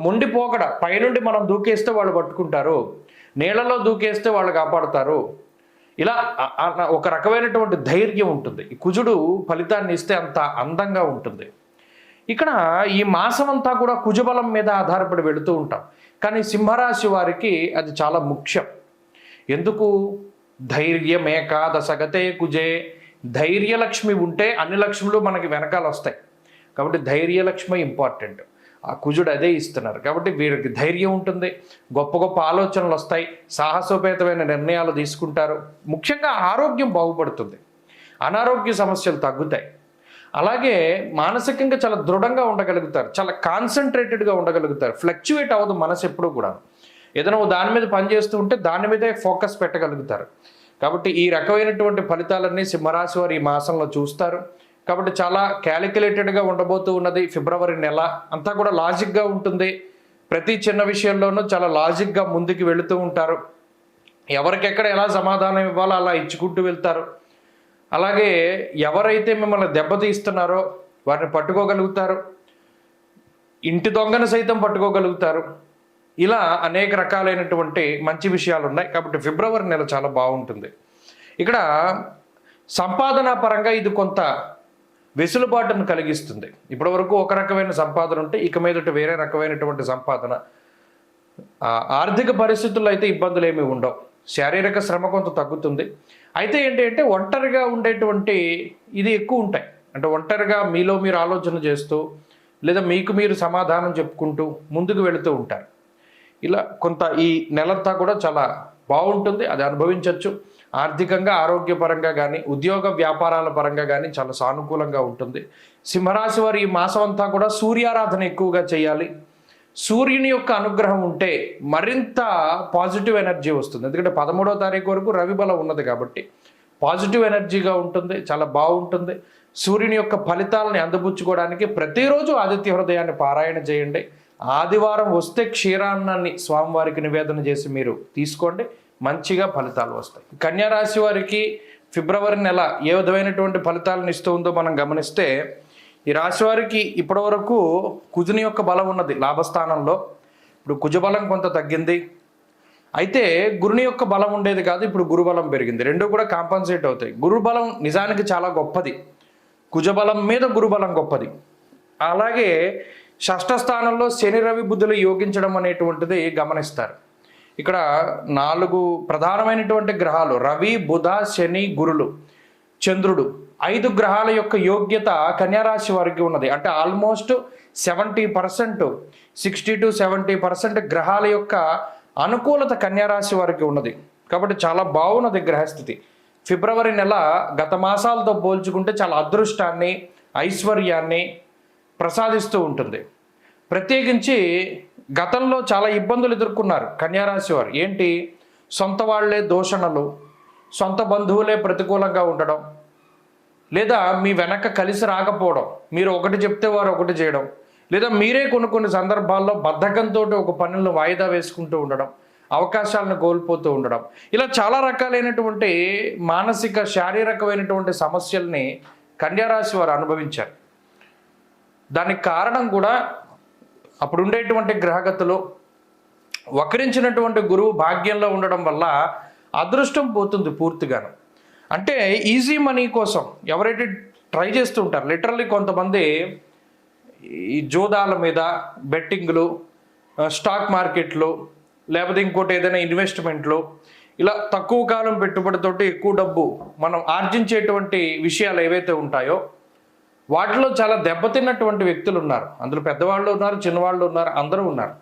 మొండి పోకడ. పైనుండి మనం దూకేస్తే వాళ్ళు పట్టుకుంటారు, నీళ్ళలో దూకేస్తే వాళ్ళు కాపాడుతారు. ఇలా ఒక రకమైనటువంటి ధైర్యం ఉంటుంది. ఈ కుజుడు ఫలితాన్ని ఇస్తే అంత అందంగా ఉంటుంది. ఇక్కడ ఈ మాసం అంతా కూడా కుజబలం మీద ఆధారపడి వెళుతూ ఉంటాం. కానీ సింహరాశి వారికి అది చాలా ముఖ్యం. ఎందుకు? ధైర్యమేకాదశగతే కుజే. ధైర్యలక్ష్మి ఉంటే అన్ని లక్ష్ములు మనకి వెనకాల వస్తాయి. కాబట్టి ధైర్యలక్ష్మి ఇంపార్టెంట్. ఆ కుజుడు అదే ఇస్తున్నారు. కాబట్టి వీరికి ధైర్యం ఉంటుంది, గొప్ప గొప్ప ఆలోచనలు వస్తాయి, సాహసోపేతమైన నిర్ణయాలు తీసుకుంటారు. ముఖ్యంగా ఆరోగ్యం బాగుపడుతుంది, అనారోగ్య సమస్యలు తగ్గుతాయి. అలాగే మానసికంగా చాలా దృఢంగా ఉండగలుగుతారు, చాలా కాన్సన్ట్రేటెడ్గా ఉండగలుగుతారు. ఫ్లక్చువేట్ అవ్వదు మనసు ఎప్పుడూ కూడా. ఏదైనా దాని మీద పనిచేస్తూ ఉంటే దాని మీదే ఫోకస్ పెట్టగలుగుతారు. కాబట్టి ఈ రకమైనటువంటి ఫలితాలన్నీ సింహరాశి వారు ఈ మాసంలో చూస్తారు. కాబట్టి చాలా క్యాలిక్యులేటెడ్గా ఉండబోతూ ఉన్నది. ఫిబ్రవరి నెల అంతా కూడా లాజిక్గా ఉంటుంది. ప్రతి చిన్న విషయంలోనూ చాలా లాజిక్గా ముందుకు వెళుతూ ఉంటారు. ఎవరికెక్కడ ఎలా సమాధానం ఇవ్వాలో అలా ఇచ్చుకుంటూ వెళ్తారు. అలాగే ఎవరైతే మిమ్మల్ని దెబ్బతీస్తున్నారో వారిని పట్టుకోగలుగుతారు, ఇంటి దొంగను సైతం పట్టుకోగలుగుతారు. ఇలా అనేక రకాలైనటువంటి మంచి విషయాలు ఉన్నాయి. కాబట్టి ఫిబ్రవరి నెల చాలా బాగుంటుంది. ఇక్కడ సంపాదనా పరంగా ఇది కొంత వెసులుబాటును కలిగిస్తుంది. ఇప్పటి వరకు ఒక రకమైన సంపాదన ఉంటే ఇక మీదట వేరే రకమైనటువంటి సంపాదన. ఆర్థిక పరిస్థితుల్లో అయితే ఇబ్బందులు ఏమీ ఉండవు. శారీరక శ్రమ కొంత తగ్గుతుంది. అయితే ఏంటి అంటే ఒంటరిగా ఉండేటువంటి ఇది ఎక్కువ ఉంటాయి. అంటే ఒంటరిగా మీలో మీరు ఆలోచన చేస్తూ లేదా మీకు మీరు సమాధానం చెప్పుకుంటూ ముందుకు వెళుతూ ఉంటారు. ఇలా కొంత ఈ నెలంతా కూడా చాలా బాగుంటుంది, అది అనుభవించవచ్చు. ఆర్థికంగా, ఆరోగ్యపరంగా కానీ, ఉద్యోగ వ్యాపారాల పరంగా కానీ చాలా సానుకూలంగా ఉంటుంది. సింహరాశి వారు ఈ మాసం అంతా కూడా సూర్యారాధన ఎక్కువగా చేయాలి. సూర్యుని యొక్క అనుగ్రహం ఉంటే మరింత పాజిటివ్ ఎనర్జీ వస్తుంది. ఎందుకంటే 13వ తారీఖు వరకు రవి బలం ఉన్నది కాబట్టి పాజిటివ్ ఎనర్జీగా ఉంటుంది, చాలా బాగుంటుంది. సూర్యుని యొక్క ఫలితాలని అందిపుచ్చుకోవడానికి ప్రతిరోజు ఆదిత్య హృదయాన్ని పారాయణ చేయండి. ఆదివారం వస్తే క్షీరాన్నాన్ని స్వామివారికి నివేదన చేసి మీరు తీసుకోండి, మంచిగా ఫలితాలు వస్తాయి. కన్యారాశి వారికి ఫిబ్రవరి నెల ఏ విధమైనటువంటి ఫలితాలను ఇస్తూ ఉందో మనం గమనిస్తే, ఈ రాశి వారికి ఇప్పటి వరకు కుజుని యొక్క బలం ఉన్నది లాభస్థానంలో. ఇప్పుడు కుజబలం కొంత తగ్గింది. అయితే గురుని యొక్క బలం ఉండేది కాదు, ఇప్పుడు గురుబలం పెరిగింది. రెండు కూడా కాంపన్సేట్ అవుతాయి. గురుబలం నిజానికి చాలా గొప్పది, కుజబలం మీద గురుబలం గొప్పది. అలాగే షష్ఠ స్థానంలో శని రవి బుధులు యోగించడం అనేటువంటిది గమనిస్తారు. ఇక్కడ 4 ప్రధానమైనటువంటి గ్రహాలు రవి, బుధ, శని, గురులు, చంద్రుడు, 5 గ్రహాల యొక్క యోగ్యత కన్యారాశి వారికి ఉన్నది. అంటే ఆల్మోస్ట్ 70%, 60 to 70% గ్రహాల యొక్క అనుకూలత కన్యారాశి వారికి ఉన్నది. కాబట్టి చాలా బాగున్నది గ్రహస్థితి. ఫిబ్రవరి నెల గత మాసాలతో పోల్చుకుంటే చాలా అదృష్టాన్ని, ఐశ్వర్యాన్ని ప్రసాదిస్తూ ఉంటుంది. ప్రత్యేకించి గతంలో చాలా ఇబ్బందులు ఎదుర్కొన్నారు కన్యారాశి వారు. ఏంటి? సొంత వాళ్లే దూషణలు, సొంత బంధువులే ప్రతికూలంగా ఉండడం, లేదా మీ వెనక కలిసి రాకపోవడం, మీరు ఒకటి చెప్తే వారు ఒకటి చేయడం, లేదా మీరే కొన్ని సందర్భాల్లో బద్ధకంతో ఒక పనులను వాయిదా వేసుకుంటూ ఉండడం, అవకాశాలను కోల్పోతూ ఉండడం, ఇలా చాలా రకాలైనటువంటి మానసిక శారీరకమైనటువంటి సమస్యల్ని కన్యారాశి వారు అనుభవించారు. దానికి కారణం కూడా అప్పుడు ఉండేటువంటి గ్రహగతులు, వక్రించినటువంటి గురువు భాగ్యంలో ఉండడం వల్ల అదృష్టం పోతుంది పూర్తిగాను. అంటే ఈజీ మనీ కోసం ఎవరైతే ట్రై చేస్తూ ఉంటారు, లిటరల్లీ కొంతమంది ఈ జోదాల మీద బెట్టింగ్లు, స్టాక్ మార్కెట్లు, లేకపోతే ఇంకోటి ఏదైనా ఇన్వెస్ట్మెంట్లు, ఇలా తక్కువ కాలం పెట్టుబడితోటి ఎక్కువ డబ్బు మనం ఆర్జించేటువంటి విషయాలు ఏవైతే ఉంటాయో వాటిలో చాలా దెబ్బతిన్నటువంటి వ్యక్తులు ఉన్నారు. అందులో పెద్దవాళ్ళు ఉన్నారు, చిన్నవాళ్ళు ఉన్నారు, అందరూ ఉన్నారు.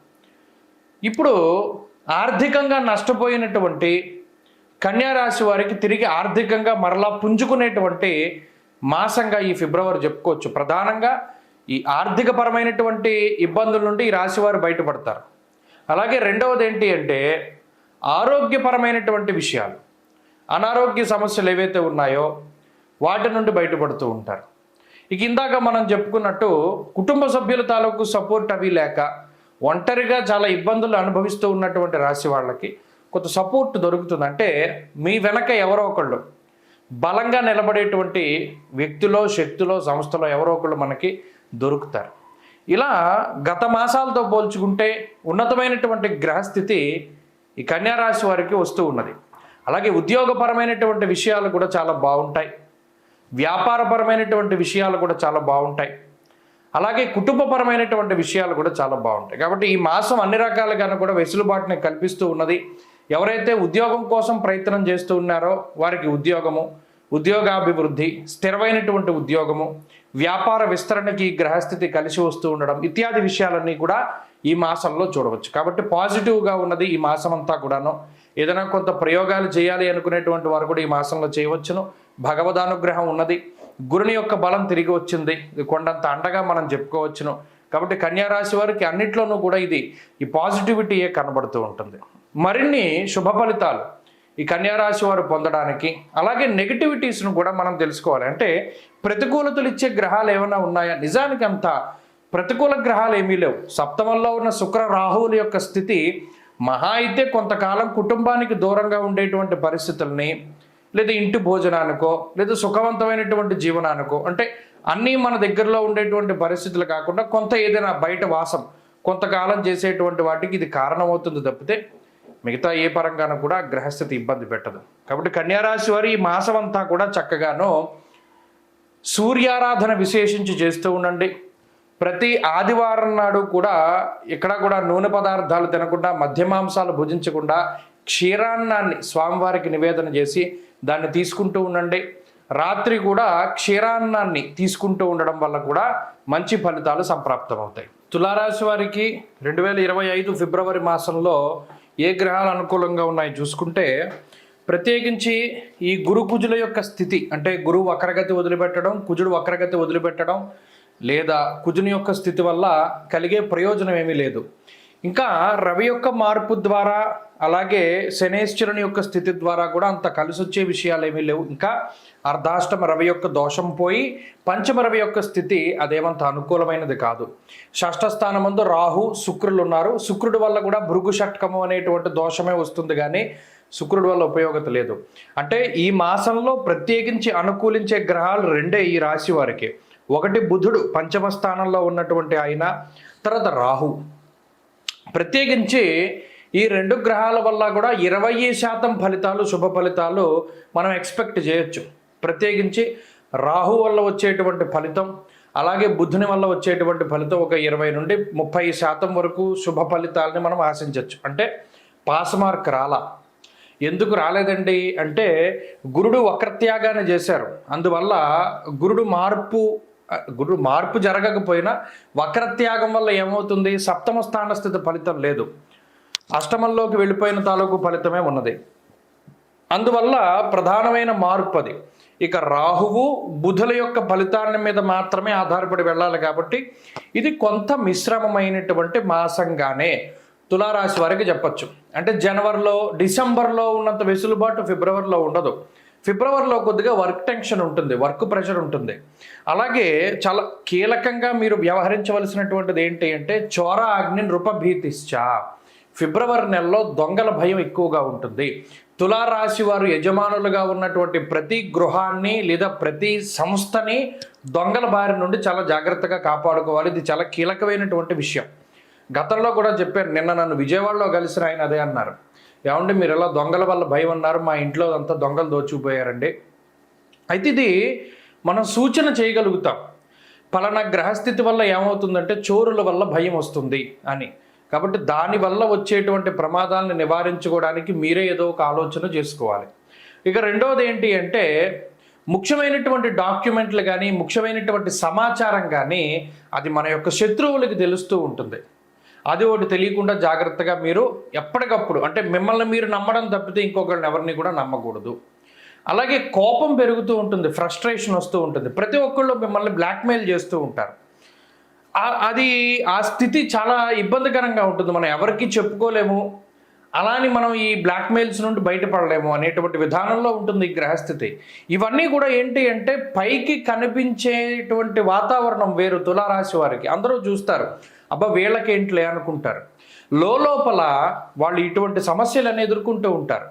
ఇప్పుడు ఆర్థికంగా నష్టపోయినటువంటి కన్యారాశి వారికి తిరిగి ఆర్థికంగా మరలా పుంజుకునేటువంటి మాసంగా ఈ ఫిబ్రవరి చెప్పుకోవచ్చు. ప్రధానంగా ఈ ఆర్థికపరమైనటువంటి ఇబ్బందుల నుండి ఈ రాశి వారు బయటపడతారు. అలాగే రెండవది ఏంటి అంటే ఆరోగ్యపరమైనటువంటి విషయాలు, అనారోగ్య సమస్యలు ఏవైతే ఉన్నాయో వాటి నుండి బయటపడుతూ ఉంటారు. ఇక ఇందాక మనం చెప్పుకున్నట్టు కుటుంబ సభ్యుల తాలూకు సపోర్ట్ అవి లేక ఒంటరిగా చాలా ఇబ్బందులు అనుభవిస్తూ ఉన్నటువంటి రాశి వాళ్ళకి కొంత సపోర్ట్ దొరుకుతుంది. అంటే మీ వెనక ఎవరో ఒకళ్ళు బలంగా నిలబడేటువంటి వ్యక్తులో, శక్తిలో, సంస్థలో ఎవరో ఒకళ్ళు మనకి దొరుకుతారు. ఇలా గత మాసాలతో పోల్చుకుంటే ఉన్నతమైనటువంటి గ్రహస్థితి ఈ కన్యారాశి వారికి వస్తూ ఉన్నది. అలాగే ఉద్యోగపరమైనటువంటి విషయాలు కూడా చాలా బాగుంటాయి, వ్యాపారపరమైనటువంటి విషయాలు కూడా చాలా బాగుంటాయి, అలాగే కుటుంబపరమైనటువంటి విషయాలు కూడా చాలా బాగుంటాయి. కాబట్టి ఈ మాసం అన్ని రకాలుగాను కూడా వెసులుబాటుని కల్పిస్తూ ఉన్నది. ఎవరైతే ఉద్యోగం కోసం ప్రయత్నం చేస్తూ ఉన్నారో వారికి ఉద్యోగము, ఉద్యోగాభివృద్ధి, స్థిరమైనటువంటి ఉద్యోగము, వ్యాపార విస్తరణకి ఈ గ్రహస్థితి కలిసి వస్తూ ఉండడం ఇత్యాది విషయాలన్నీ కూడా ఈ మాసంలో చూడవచ్చు. కాబట్టి పాజిటివ్గా ఉన్నది ఈ మాసం అంతా కూడాను. ఏదైనా కొంత ప్రయోగాలు చేయాలి అనుకునేటువంటి వారు కూడా ఈ మాసంలో చేయవచ్చును. భగవదానుగ్రహం ఉన్నది, గురుని యొక్క బలం తిరిగి వచ్చింది, ఇది కొండంత అండగా మనం చెప్పుకోవచ్చును. కాబట్టి కన్యారాశి వారికి అన్నిట్లోనూ కూడా ఈ పాజిటివిటీయే కనబడుతూ ఉంటుంది. మరిన్ని శుభ ఫలితాలు ఈ కన్యారాశి వారు పొందడానికి, అలాగే నెగిటివిటీస్ను కూడా మనం తెలుసుకోవాలి. అంటే ప్రతికూలతలు ఇచ్చే గ్రహాలు ఏమైనా ఉన్నాయా? నిజానికి అంత ప్రతికూల గ్రహాలు ఏమీ లేవు. సప్తమంలో ఉన్న శుక్ర రాహువుల యొక్క స్థితి మహా అయితే కొంతకాలం కుటుంబానికి దూరంగా ఉండేటువంటి పరిస్థితుల్ని, లేదా ఇంటి భోజనానికో, లేదా సుఖవంతమైనటువంటి జీవనానికో, అంటే అన్నీ మన దగ్గరలో ఉండేటువంటి పరిస్థితులు కాకుండా కొంత ఏదైనా బయట వాసం కొంతకాలం చేసేటువంటి వాటికి ఇది కారణమవుతుంది తప్పితే మిగతా ఏ పరంగానూ కూడా గ్రహస్థితి ఇబ్బంది పెట్టదు. కాబట్టి కన్యారాశి వారు ఈ మాసం అంతా కూడా చక్కగాను సూర్యారాధన విశేషించి చేస్తూ ఉండండి. ప్రతి ఆదివారం నాడు కూడా ఇక్కడ కూడా నూనె పదార్థాలు తినకుండా, మధ్యమాంసాలు భుజించకుండా క్షీరాన్నాన్ని స్వామివారికి నివేదన చేసి దాన్ని తీసుకుంటూ ఉండండి. రాత్రి కూడా క్షీరాన్నాన్ని తీసుకుంటూ ఉండడం వల్ల కూడా మంచి ఫలితాలు సంప్రాప్తమవుతాయి. తులారాశి వారికి 2025 ఫిబ్రవరి మాసంలో ఏ గ్రహాలు అనుకూలంగా ఉన్నాయి చూసుకుంటే, ప్రత్యేకించి ఈ గురు కుజుల యొక్క స్థితి, అంటే గురువు వక్రగతి వదిలిపెట్టడం, కుజుడు వక్రగతి వదిలిపెట్టడం, లేదా కుజుని యొక్క స్థితి వల్ల కలిగే ప్రయోజనం ఏమీ లేదు. ఇంకా రవి యొక్క మార్పు ద్వారా, అలాగే శనేశ్వరుని యొక్క స్థితి ద్వారా కూడా అంత కలిసి వచ్చే విషయాలు ఏమీ లేవు. ఇంకా అర్ధాష్టమ రవి యొక్క దోషం పోయి పంచమ రవి యొక్క స్థితి అదేమంత అనుకూలమైనది కాదు. షష్ఠ స్థానమందు రాహు, శుక్రులు ఉన్నారు. శుక్రుడి వల్ల కూడా భృగు షట్కము అనేటువంటి దోషమే వస్తుంది, కానీ శుక్రుడి వల్ల ఉపయోగత లేదు. అంటే ఈ మాసంలో ప్రత్యేకించి అనుకూలించే గ్రహాలు రెండే ఈ రాశి వారికి. ఒకటి బుధుడు పంచమ స్థానంలో ఉన్నటువంటి ఆయన, తర్వాత రాహు. ప్రత్యేకించి ఈ రెండు గ్రహాల వల్ల కూడా 20% ఫలితాలు, శుభ ఫలితాలు మనం ఎక్స్పెక్ట్ చేయొచ్చు. ప్రత్యేకించి రాహు వల్ల వచ్చేటువంటి ఫలితం, అలాగే బుధుని వల్ల వచ్చేటువంటి ఫలితం ఒక 20 నుండి 30% వరకు శుభ ఫలితాలని మనం ఆశించవచ్చు. అంటే పాస్ మార్క్ రాలా. ఎందుకు రాలేదండి అంటే గురుడు వక్రత్యాగాన్ని చేశారు. అందువల్ల గురుడు మార్పు జరగకపోయినా వక్రత్యాగం వల్ల ఏమవుతుంది, సప్తమ స్థాన స్థితి ఫలితం లేదు, అష్టమంలోకి వెళ్ళిపోయిన తాలూకు ఫలితమే ఉన్నది. అందువల్ల ప్రధానమైన మార్పు అది. ఇక రాహువు బుధుల యొక్క ఫలితాన్ని మీద మాత్రమే ఆధారపడి వెళ్ళాలి. కాబట్టి ఇది కొంత మిశ్రమమైనటువంటి మాసంగానే తులారాశి వారికి చెప్పచ్చు. అంటే జనవరిలో, డిసెంబర్లో ఉన్నంత వెసులుబాటు ఫిబ్రవరిలో ఉండదు. ఫిబ్రవరిలో కొద్దిగా వర్క్ టెన్షన్ ఉంటుంది, వర్క్ ప్రెషర్ ఉంటుంది. అలాగే చాలా కీలకంగా మీరు వ్యవహరించవలసినటువంటిది ఏంటి అంటే చోర అగ్ని నృపభీతిశ్చ. ఫిబ్రవరి నెలలో దొంగల భయం ఎక్కువగా ఉంటుంది. తులారాశి వారు యజమానులుగా ఉన్నటువంటి ప్రతి గృహాన్ని లేదా ప్రతి సంస్థని దొంగల బారి నుండి చాలా జాగ్రత్తగా కాపాడుకోవాలి. ఇది చాలా కీలకమైనటువంటి విషయం. గతంలో కూడా చెప్పారు, నిన్న నన్ను విజయవాడలో కలిసిన ఆయన అదే అన్నారు, ఏమంటే మీరు ఎలా దొంగల వల్ల భయం అన్నారు, మా ఇంట్లో అంతా దొంగలు దోచుకుపోయారండి. అయితే ఇది మనం సూచన చేయగలుగుతాం, పలానా గ్రహస్థితి వల్ల ఏమవుతుందంటే చోరుల వల్ల భయం వస్తుంది అని. కాబట్టి దానివల్ల వచ్చేటువంటి ప్రమాదాలను నివారించుకోవడానికి మీరే ఏదో ఒక ఆలోచన చేసుకోవాలి. ఇక రెండవది ఏంటి అంటే ముఖ్యమైనటువంటి డాక్యుమెంట్లు కానీ ముఖ్యమైనటువంటి సమాచారం కానీ అది మన యొక్క శత్రువులకి తెలుస్తూ ఉంటుంది. అది ఒకటి తెలియకుండా జాగ్రత్తగా మీరు ఎప్పటికప్పుడు అంటే మిమ్మల్ని మీరు నమ్మడం తప్పితే ఇంకొకరిని ఎవరిని కూడా నమ్మకూడదు. అలాగే కోపం పెరుగుతూ ఉంటుంది, ఫ్రస్ట్రేషన్ వస్తూ ఉంటుంది. ప్రతి ఒక్కళ్ళు మిమ్మల్ని బ్లాక్మెయిల్ చేస్తూ ఉంటారు. అది ఆ స్థితి చాలా ఇబ్బందికరంగా ఉంటుంది. మనం ఎవరికి చెప్పుకోలేము, అలాని మనం ఈ బ్లాక్మెయిల్స్ నుండి బయటపడలేము అనేటువంటి విధానంలో ఉంటుంది ఈ గ్రహస్థితి. ఇవన్నీ కూడా ఏంటి అంటే పైకి కనిపించేటువంటి వాతావరణం వేరు. తులారాశి వారికి అందరూ చూస్తారు, అబ్బా వీళ్ళకేంట్లే అనుకుంటారు. లోపల వాళ్ళు ఇటువంటి సమస్యలను ఎదుర్కొంటూ ఉంటారు.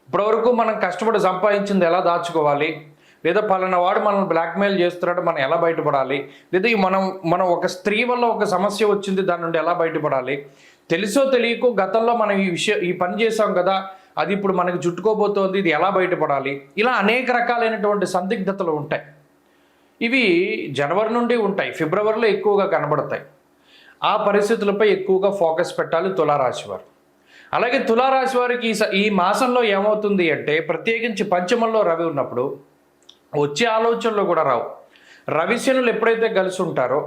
ఇప్పటివరకు మనం కష్టపడి సంపాదించింది ఎలా దాచుకోవాలి, లేదా పలానా వాడు మనల్ని బ్లాక్మెయిల్ చేస్తున్నాడు మనం ఎలా బయటపడాలి, లేదా మనం ఒక స్త్రీ వల్ల ఒక సమస్య వచ్చింది దాని నుండి ఎలా బయటపడాలి, తెలుసో తెలియకో గతంలో మనం ఈ పని చేసాం కదా అది ఇప్పుడు మనకి చుట్టుకోబోతోంది, ఇది ఎలా బయటపడాలి, ఇలా అనేక రకాలైనటువంటి సందిగ్ధతలు ఉంటాయి. ఇవి జనవరి నుండి ఉంటాయి, ఫిబ్రవరిలో ఎక్కువగా కనబడతాయి. ఆ పరిస్థితులపై ఎక్కువగా ఫోకస్ పెట్టాలి తులారాశి వారు. అలాగే తులారాశి వారికి ఈ మాసంలో ఏమవుతుంది అంటే ప్రత్యేకించి పంచమంలో రవి ఉన్నప్పుడు వచ్చే ఆలోచనలు కూడా రావు. రవిశనులు ఎప్పుడైతే కలిసి ఉంటారో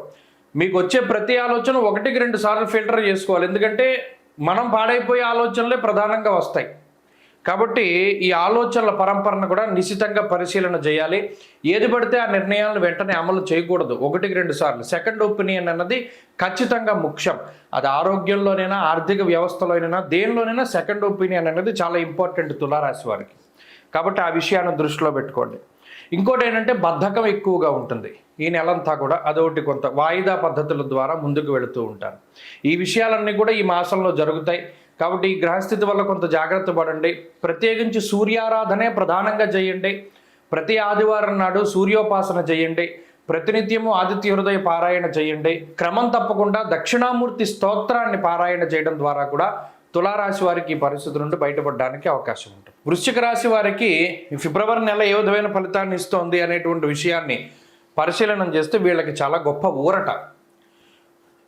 మీకు వచ్చే ప్రతి ఆలోచన 1-2 సార్లు ఫిల్టర్ చేసుకోవాలి. ఎందుకంటే మనం పాడైపోయే ఆలోచనలే ప్రధానంగా వస్తాయి. కాబట్టి ఈ ఆలోచనల పరంపరను కూడా నిశ్చితంగా పరిశీలన చేయాలి. ఏది పడితే ఆ నిర్ణయాలను వెంటనే అమలు చేయకూడదు. 1-2 సార్లు సెకండ్ ఒపీనియన్ అన్నది ఖచ్చితంగా ముఖ్యం. అది ఆరోగ్యంలోనైనా ఆర్థిక వ్యవస్థలోనైనా దేనిలోనైనా సెకండ్ ఒపీనియన్ అనేది చాలా ఇంపార్టెంట్ తులారాశి వారికి. కాబట్టి ఆ విషయాన్ని దృష్టిలో పెట్టుకోండి. ఇంకోటి ఏంటంటే బద్ధకం ఎక్కువగా ఉంటుంది ఈ నెలంతా కూడా. అదొకటి కొంత వాయిదా పద్ధతుల ద్వారా ముందుకు వెళుతూ ఉంటారు. ఈ విషయాలన్నీ కూడా ఈ మాసంలో జరుగుతాయి. కాబట్టి ఈ గ్రహస్థితి వల్ల కొంత జాగ్రత్త పడండి. ప్రత్యేకించి సూర్యారాధనే ప్రధానంగా చేయండి. ప్రతి ఆదివారం నాడు సూర్యోపాసన చేయండి. ప్రతినిత్యము ఆదిత్య హృదయ పారాయణ చేయండి. క్రమం తప్పకుండా దక్షిణామూర్తి స్తోత్రాన్ని పారాయణ చేయడం ద్వారా కూడా తులారాశి వారికి ఈ పరిస్థితి నుండి బయటపడడానికి అవకాశం ఉంటుంది. వృశ్చిక రాశి వారికి ఫిబ్రవరి నెల ఏ విధమైన ఫలితాన్ని ఇస్తోంది అనేటువంటి విషయాన్ని పరిశీలన చేస్తే వీళ్ళకి చాలా గొప్ప ఊరట.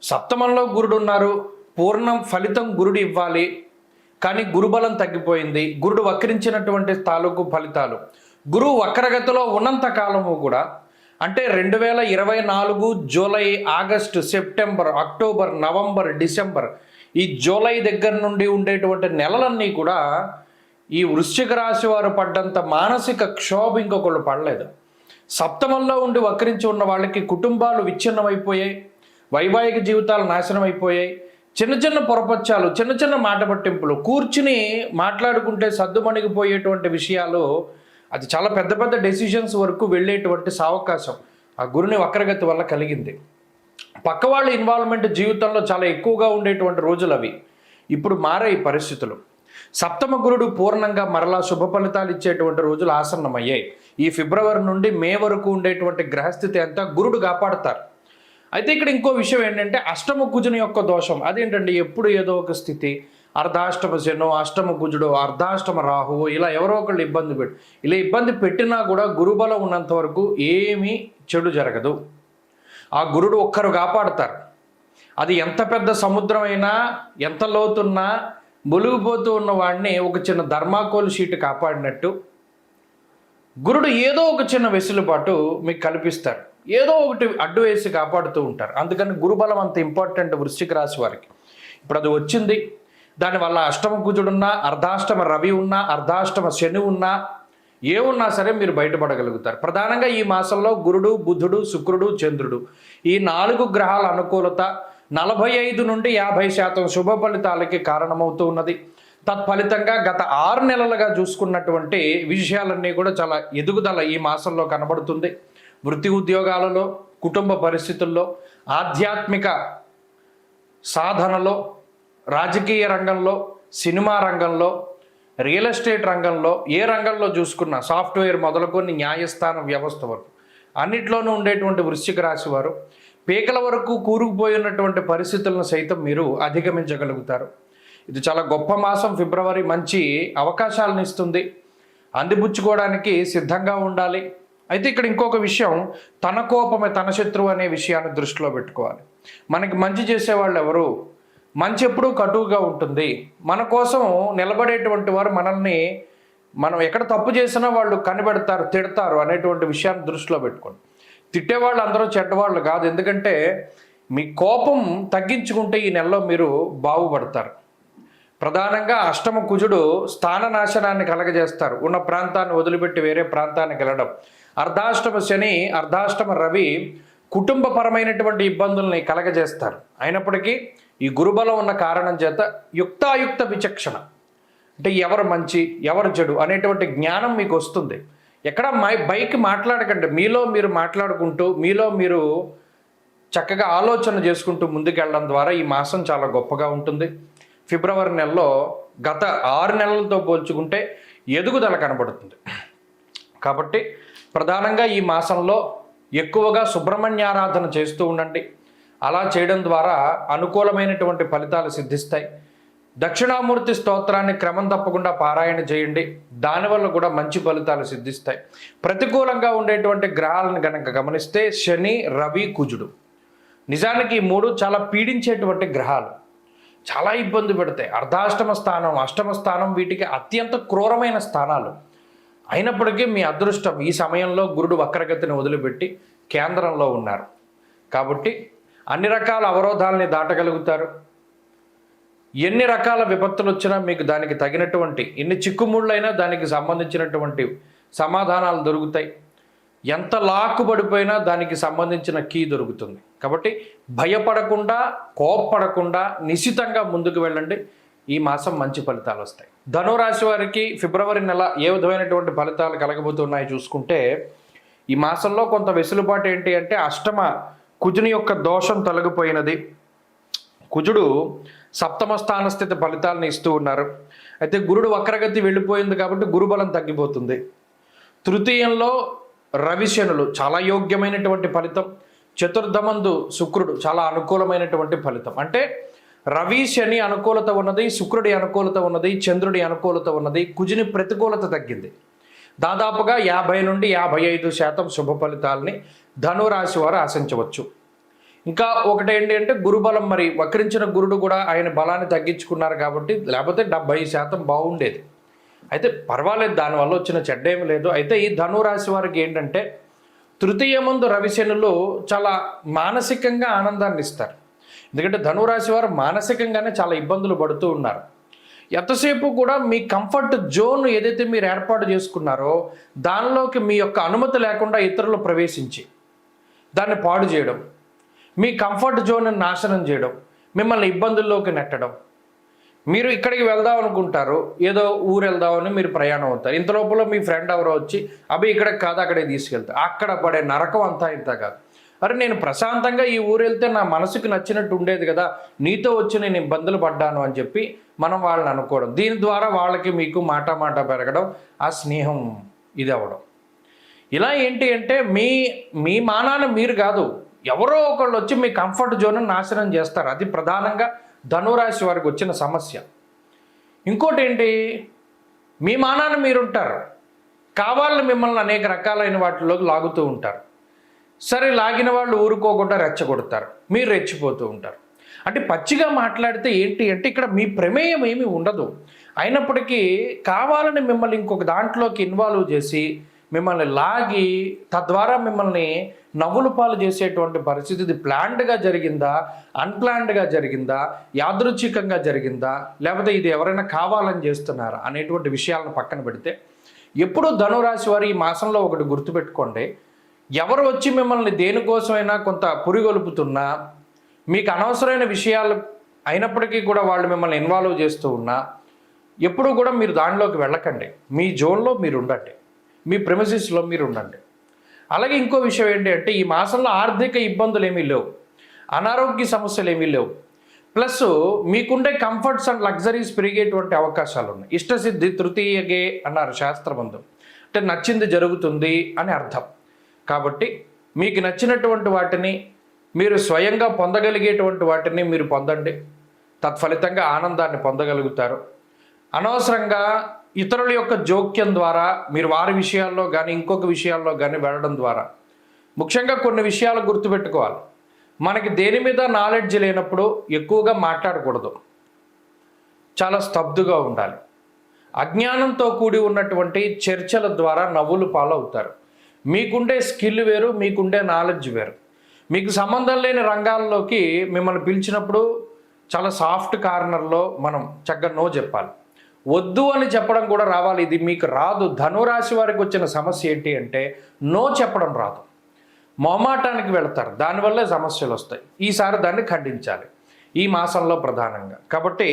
సప్తమంలో గురుడు ఉన్నారు, పూర్ణం ఫలితం గురుడు ఇవ్వాలి, కానీ గురుబలం తగ్గిపోయింది. గురుడు వక్రించినటువంటి తాలూకు ఫలితాలు గురువు వక్రగతిలో ఉన్నంత కాలము కూడా అంటే 2024 July, August, September, October, November, December, ఈ జూలై దగ్గర నుండి ఉండేటువంటి నెలలన్నీ కూడా ఈ వృశ్చిక రాశి వారు పడ్డంత మానసిక క్షోభ ఇంకొకళ్ళు పడలేదు. సప్తమంలో ఉండి వక్రించి ఉన్న వాళ్ళకి కుటుంబాలు విచ్ఛిన్నమైపోయాయి, వైవాహిక జీవితాలు నాశనం అయిపోయాయి. చిన్న చిన్న పొరపచ్చాలు, చిన్న చిన్న మాట పట్టింపులు, కూర్చుని మాట్లాడుకుంటే సద్దుమణిగిపోయేటువంటి విషయాలు, అది చాలా పెద్ద పెద్ద డెసిషన్స్ వరకు వెళ్ళేటువంటి సావకాశం ఆ గురుని వక్రగతి వల్ల కలిగింది. పక్క వాళ్ళ ఇన్వాల్వ్మెంట్ జీవితంలో చాలా ఎక్కువగా ఉండేటువంటి రోజులు అవి. ఇప్పుడు మారే ఈ పరిస్థితులు. సప్తమ గురుడు పూర్ణంగా మరలా శుభ ఫలితాలు ఇచ్చేటువంటి రోజులు ఆసన్నమయ్యాయి. ఈ ఫిబ్రవరి నుండి మే వరకు ఉండేటువంటి గ్రహస్థితి అంతా గురుడు కాపాడుతారు. అయితే ఇక్కడ ఇంకో విషయం ఏంటంటే అష్టమ కుజుని యొక్క దోషం. అదేంటండి, ఎప్పుడు ఏదో ఒక స్థితి, అర్ధాష్టమ శనో, అష్టమ కుజుడు, అర్ధాష్టమ రాహువు, ఇలా ఎవరో ఒకళ్ళు ఇబ్బంది పెట్టినా కూడా గురుబలం ఉన్నంత వరకు ఏమీ చెడు జరగదు. ఆ గురుడు ఒక్కరు కాపాడుతారు. అది ఎంత పెద్ద సముద్రమైనా, ఎంత లోతున్నా మునిగిపోతూ ఉన్న వాడిని ఒక చిన్న ధర్మాకోల్ షీట్ కాపాడినట్టు గురుడు ఏదో ఒక చిన్న వెసులుబాటు మీకు కల్పిస్తారు, ఏదో ఒకటి అడ్డు వేసి కాపాడుతూ ఉంటారు. అందుకని గురుబలం అంత ఇంపార్టెంట్ వృశ్చిక రాశి వారికి. ఇప్పుడు అది వచ్చింది. దానివల్ల అష్టమ కుజుడున్నా, అర్ధాష్టమ రవి ఉన్నా, అర్ధాష్టమ శని ఉన్నా, ఏ ఉన్నా సరే మీరు బయటపడగలుగుతారు. ప్రధానంగా ఈ మాసంలో గురుడు, బుధుడు, శుక్రుడు, చంద్రుడు, ఈ 4 గ్రహాల అనుకూలత 45 నుండి 50% శుభ ఫలితాలకి కారణమవుతూ ఉన్నది. తత్ఫలితంగా గత 6 నెలలుగా చూసుకున్నటువంటి విషయాలన్నీ కూడా చాలా ఎదుగుదల ఈ మాసంలో కనబడుతుంది. వృత్తి ఉద్యోగాలలో, కుటుంబ పరిస్థితుల్లో, ఆధ్యాత్మిక సాధనలో, రాజకీయ రంగంలో, సినిమా రంగంలో, రియల్ ఎస్టేట్ రంగంలో, ఏ రంగంలో చూసుకున్నా, సాఫ్ట్వేర్ మొదలుకొని న్యాయస్థాన వ్యవస్థ వరకు అన్నిట్లోనూ ఉండేటువంటి వృశ్చిక రాశి వారు పీకల వరకు కూరుకుపోయినటువంటి పరిస్థితులను సైతం మీరు అధిగమించగలుగుతారు. ఇది చాలా గొప్ప మాసం. ఫిబ్రవరి మంచి అవకాశాలను ఇస్తుంది. అందిపుచ్చుకోవడానికి సిద్ధంగా ఉండాలి. అయితే ఇక్కడ ఇంకొక విషయం, తన కోపమే తన శత్రువు అనే విషయాన్ని దృష్టిలో పెట్టుకోవాలి. మనకి మంచి చేసేవాళ్ళు ఎవరు? మంచి ఎప్పుడూ కటువుగా ఉంటుంది. మన కోసం నిలబడేటువంటి వారు మనం ఎక్కడ తప్పు చేసినా వాళ్ళు కనిపెడతారు, తిడతారు అనేటువంటి విషయాన్ని దృష్టిలో పెట్టుకోండి. తిట్టేవాళ్ళు అందరూ చెడ్డవాళ్ళు కాదు. ఎందుకంటే మీ కోపం తగ్గించుకుంటే ఈ నెలలో మీరు బాగుపడతారు. ప్రధానంగా అష్టమ కుజుడు స్థాన నాశనాన్ని కలగజేస్తారు. ఉన్న ప్రాంతాన్ని వదిలిపెట్టి వేరే ప్రాంతానికి వెళ్ళడం. అర్ధాష్టమ శని, అర్ధాష్టమ రవి కుటుంబపరమైనటువంటి ఇబ్బందుల్ని కలగజేస్తారు. అయినప్పటికీ ఈ గురుబలం ఉన్న కారణం చేత యుక్తాయుక్త విచక్షణ, అంటే ఎవరు మంచి ఎవరు చెడు అనేటువంటి జ్ఞానం మీకు వస్తుంది. ఎక్కడ బైక్ మాట్లాడకండి, మీలో మీరు మాట్లాడుకుంటూ మీలో మీరు చక్కగా ఆలోచన చేసుకుంటూ ముందుకెళ్ళడం ద్వారా ఈ మాసం చాలా గొప్పగా ఉంటుంది. ఫిబ్రవరి నెలలో గత 6 నెలలతో పోల్చుకుంటే ఎదుగుదల కనబడుతుంది. కాబట్టి ప్రధానంగా ఈ మాసంలో ఎక్కువగా సుబ్రహ్మణ్యారాధన చేస్తూ ఉండండి. అలా చేయడం ద్వారా అనుకూలమైనటువంటి ఫలితాలు సిద్ధిస్తాయి. దక్షిణామూర్తి స్తోత్రాన్ని క్రమం తప్పకుండా పారాయణ చేయండి. దానివల్ల కూడా మంచి ఫలితాలు సిద్ధిస్తాయి. ప్రతికూలంగా ఉండేటువంటి గ్రహాలను కనుక గమనిస్తే శని, రవి, కుజుడు నిజానికి ఈ 3 చాలా పీడించేటువంటి గ్రహాలు, చాలా ఇబ్బంది పెడతాయి. అర్ధాష్టమ స్థానం, అష్టమ స్థానం వీటికి అత్యంత క్రూరమైన స్థానాలు. అయినప్పటికీ మీ అదృష్టం ఈ సమయంలో గురుడు వక్రగతిని వదిలిపెట్టి కేంద్రంలో ఉన్నారు. కాబట్టి అన్ని రకాల అవరోధాలని దాటగలుగుతారు. ఎన్ని రకాల విపత్తులు వచ్చినా మీకు దానికి తగినటువంటి, ఎన్ని చిక్కుముళ్ళైనా దానికి సంబంధించినటువంటి సమాధానాలు దొరుకుతాయి. ఎంత లాక్కుబడిపోయినా దానికి సంబంధించిన కీ దొరుకుతుంది. కాబట్టి భయపడకుండా, కోప్పడకుండా నిశితంగా ముందుకు వెళ్ళండి. ఈ మాసం మంచి ఫలితాలు వస్తాయి. ధనురాశి వారికి ఫిబ్రవరి నెల ఏ విధమైనటువంటి ఫలితాలు కలగబోతున్నాయి చూసుకుంటే, ఈ మాసంలో కొంత వెసులుబాటు ఏంటి అంటే, అష్టమ కుజుని యొక్క దోషం తొలగిపోయినది. కుజుడు సప్తమ స్థాన స్థితి ఫలితాలను ఇస్తూ ఉన్నారు. అయితే గురుడు వక్రగతి వెళ్ళిపోయింది కాబట్టి గురుబలం తగ్గిపోతుంది. తృతీయంలో రవిశనులు చాలా యోగ్యమైనటువంటి ఫలితం. చతుర్థమందు శుక్రుడు చాలా అనుకూలమైనటువంటి ఫలితం. అంటే రవి శని అనుకూలత ఉన్నది, శుక్రుడి అనుకూలత ఉన్నది, చంద్రుడి అనుకూలత ఉన్నది, కుజుని ప్రతికూలత తగ్గింది. దాదాపుగా 50 నుండి 55% శుభ ఫలితాలని ధనురాశి వారు ఆశించవచ్చు. ఇంకా ఒకటి ఏంటి అంటే గురుబలం, మరి వక్రించిన గురుడు కూడా ఆయన బలాన్ని తగ్గించుకున్నారు కాబట్టి, లేకపోతే 70% బాగుండేది. అయితే పర్వాలేదు, దానివల్ల వచ్చిన చెడ్డేమి లేదు. అయితే ఈ ధనురాశి వారికి ఏంటంటే తృతీయమందు రవిశనులు చాలా మానసికంగా ఆనందాన్ని ఇస్తారు. ఎందుకంటే ధనురాశి వారు మానసికంగానే చాలా ఇబ్బందులు పడుతూ ఉన్నారు. ఎంతసేపు కూడా మీ కంఫర్ట్ జోన్ ఏదైతే మీరు ఏర్పాటు చేసుకున్నారో దానిలోకి మీ యొక్క అనుమతి లేకుండా ఇతరులు ప్రవేశించి దాన్ని పాడు చేయడం, మీ కంఫర్ట్ జోన్ని నాశనం చేయడం, మిమ్మల్ని ఇబ్బందుల్లోకి నెట్టడం. మీరు ఇక్కడికి వెళ్దాం అనుకుంటారు, ఏదో ఊరు వెళ్దామని మీరు ప్రయాణం అవుతారు. ఇంత లోపల మీ ఫ్రెండ్ ఎవరో వచ్చి అవి ఇక్కడికి కాదు అక్కడికి తీసుకెళ్తారు. అక్కడ పడే నరకం అంతా ఇంత కాదు. అరే నేను ప్రశాంతంగా ఈ ఊరు వెళ్తే నా మనసుకు నచ్చినట్టు ఉండేది కదా, నీతో వచ్చి నేను ఇబ్బందులు పడ్డాను అని చెప్పి మనం వాళ్ళని అనుకోవడం. దీని ద్వారా వాళ్ళకి మీకు మాట పెరగడం, ఆ స్నేహం ఇది అవ్వడం. ఇలా ఏంటి అంటే మీ మానాన్ని మీరు కాదు, ఎవరో ఒకళ్ళు వచ్చి మీ కంఫర్ట్ జోన్ నాశనం చేస్తారు. అది ప్రధానంగా ధనురాశి వారికి వచ్చిన సమస్య. ఇంకోటి ఏంటి, మీ మానాన్ని మీరుంటారు, కావాలని మిమ్మల్ని అనేక రకాలైన వాటిలోకి లాగుతూ ఉంటారు. సరే లాగిన వాళ్ళు ఊరుకోకుండా రెచ్చగొడతారు, మీరు రెచ్చిపోతూ ఉంటారు. అంటే పచ్చిగా మాట్లాడితే ఏంటి అంటే ఇక్కడ మీ ప్రమేయం ఏమీ ఉండదు. అయినప్పటికీ కావాలని మిమ్మల్ని ఇంకొక దాంట్లోకి ఇన్వాల్వ్ చేసి మిమ్మల్ని లాగి తద్వారా మిమ్మల్ని నవ్వులు పాలు చేసేటువంటి పరిస్థితి. ఇది ప్లాన్డ్గా జరిగిందా, అన్ప్లాన్డ్గా జరిగిందా, యాదృచ్ఛికంగా జరిగిందా, లేకపోతే ఇది ఎవరైనా కావాలని చేస్తున్నారా అనేటువంటి విషయాలను పక్కన పెడితే, ఎప్పుడూ ధనురాశి వారు ఈ మాసంలో ఒకటి గుర్తుపెట్టుకోండి, ఎవరు వచ్చి మిమ్మల్ని దేనికోసమైనా కొంత పురిగొలుపుతున్నా, మీకు అనవసరమైన విషయాలు అయినప్పటికీ కూడా వాళ్ళు మిమ్మల్ని ఇన్వాల్వ్ చేస్తూ ఉన్నా, ఎప్పుడూ కూడా మీరు దానిలోకి వెళ్ళకండి. మీ జోన్లో మీరు ఉండండి, మీ ప్రెమిసెస్లో మీరు ఉండండి. అలాగే ఇంకో విషయం ఏంటి అంటే ఈ మాసంలో ఆర్థిక ఇబ్బందులు ఏమీ లేవు, అనారోగ్య సమస్యలు ఏమీ లేవు. ప్లస్ మీకుండే కంఫర్ట్స్ అండ్ లగ్జరీస్ పెరిగేటువంటి అవకాశాలు ఉన్నాయి. ఇష్టసిద్ధి తృతీయగే అన్నారు శాస్త్రబంధం, అంటే నచ్చింది జరుగుతుంది అని అర్థం. కాబట్టి మీకు నచ్చినటువంటి వాటిని మీరు స్వయంగా పొందగలిగేటువంటి వాటిని మీరు పొందండి. తత్ఫలితంగా ఆనందాన్ని పొందగలుగుతారు. అనవసరంగా ఇతరుల యొక్క జోక్యం ద్వారా మీరు వారి విషయాల్లో కానీ ఇంకొక విషయాల్లో కానీ వెళ్ళడం ద్వారా, ముఖ్యంగా కొన్ని విషయాలు గుర్తుపెట్టుకోవాలి. మనకి దేని మీద నాలెడ్జ్ లేనప్పుడు ఎక్కువగా మాట్లాడకూడదు, చాలా స్తబ్దుగా ఉండాలి. అజ్ఞానంతో కూడి ఉన్నటువంటి చర్చల ద్వారా నవ్వులు పాలవుతారు. మీకుండే స్కిల్ వేరు, మీకుండే నాలెడ్జ్ వేరు. మీకు సంబంధం లేని రంగాల్లోకి మిమ్మల్ని పిలిచినప్పుడు చాలా సాఫ్ట్ కార్నర్లో మనం చక్కగా నో చెప్పాలి. వద్దు అని చెప్పడం కూడా రావాలి. ఇది మీకు రాదు. ధనురాశి వారికి వచ్చిన సమస్య ఏంటి అంటే నో చెప్పడం రాదు, మొహమాటానికి వెళతారు, దానివల్లే సమస్యలు వస్తాయి. ఈసారి దాన్ని ఖండించాలి ఈ మాసంలో ప్రధానంగా. కాబట్టి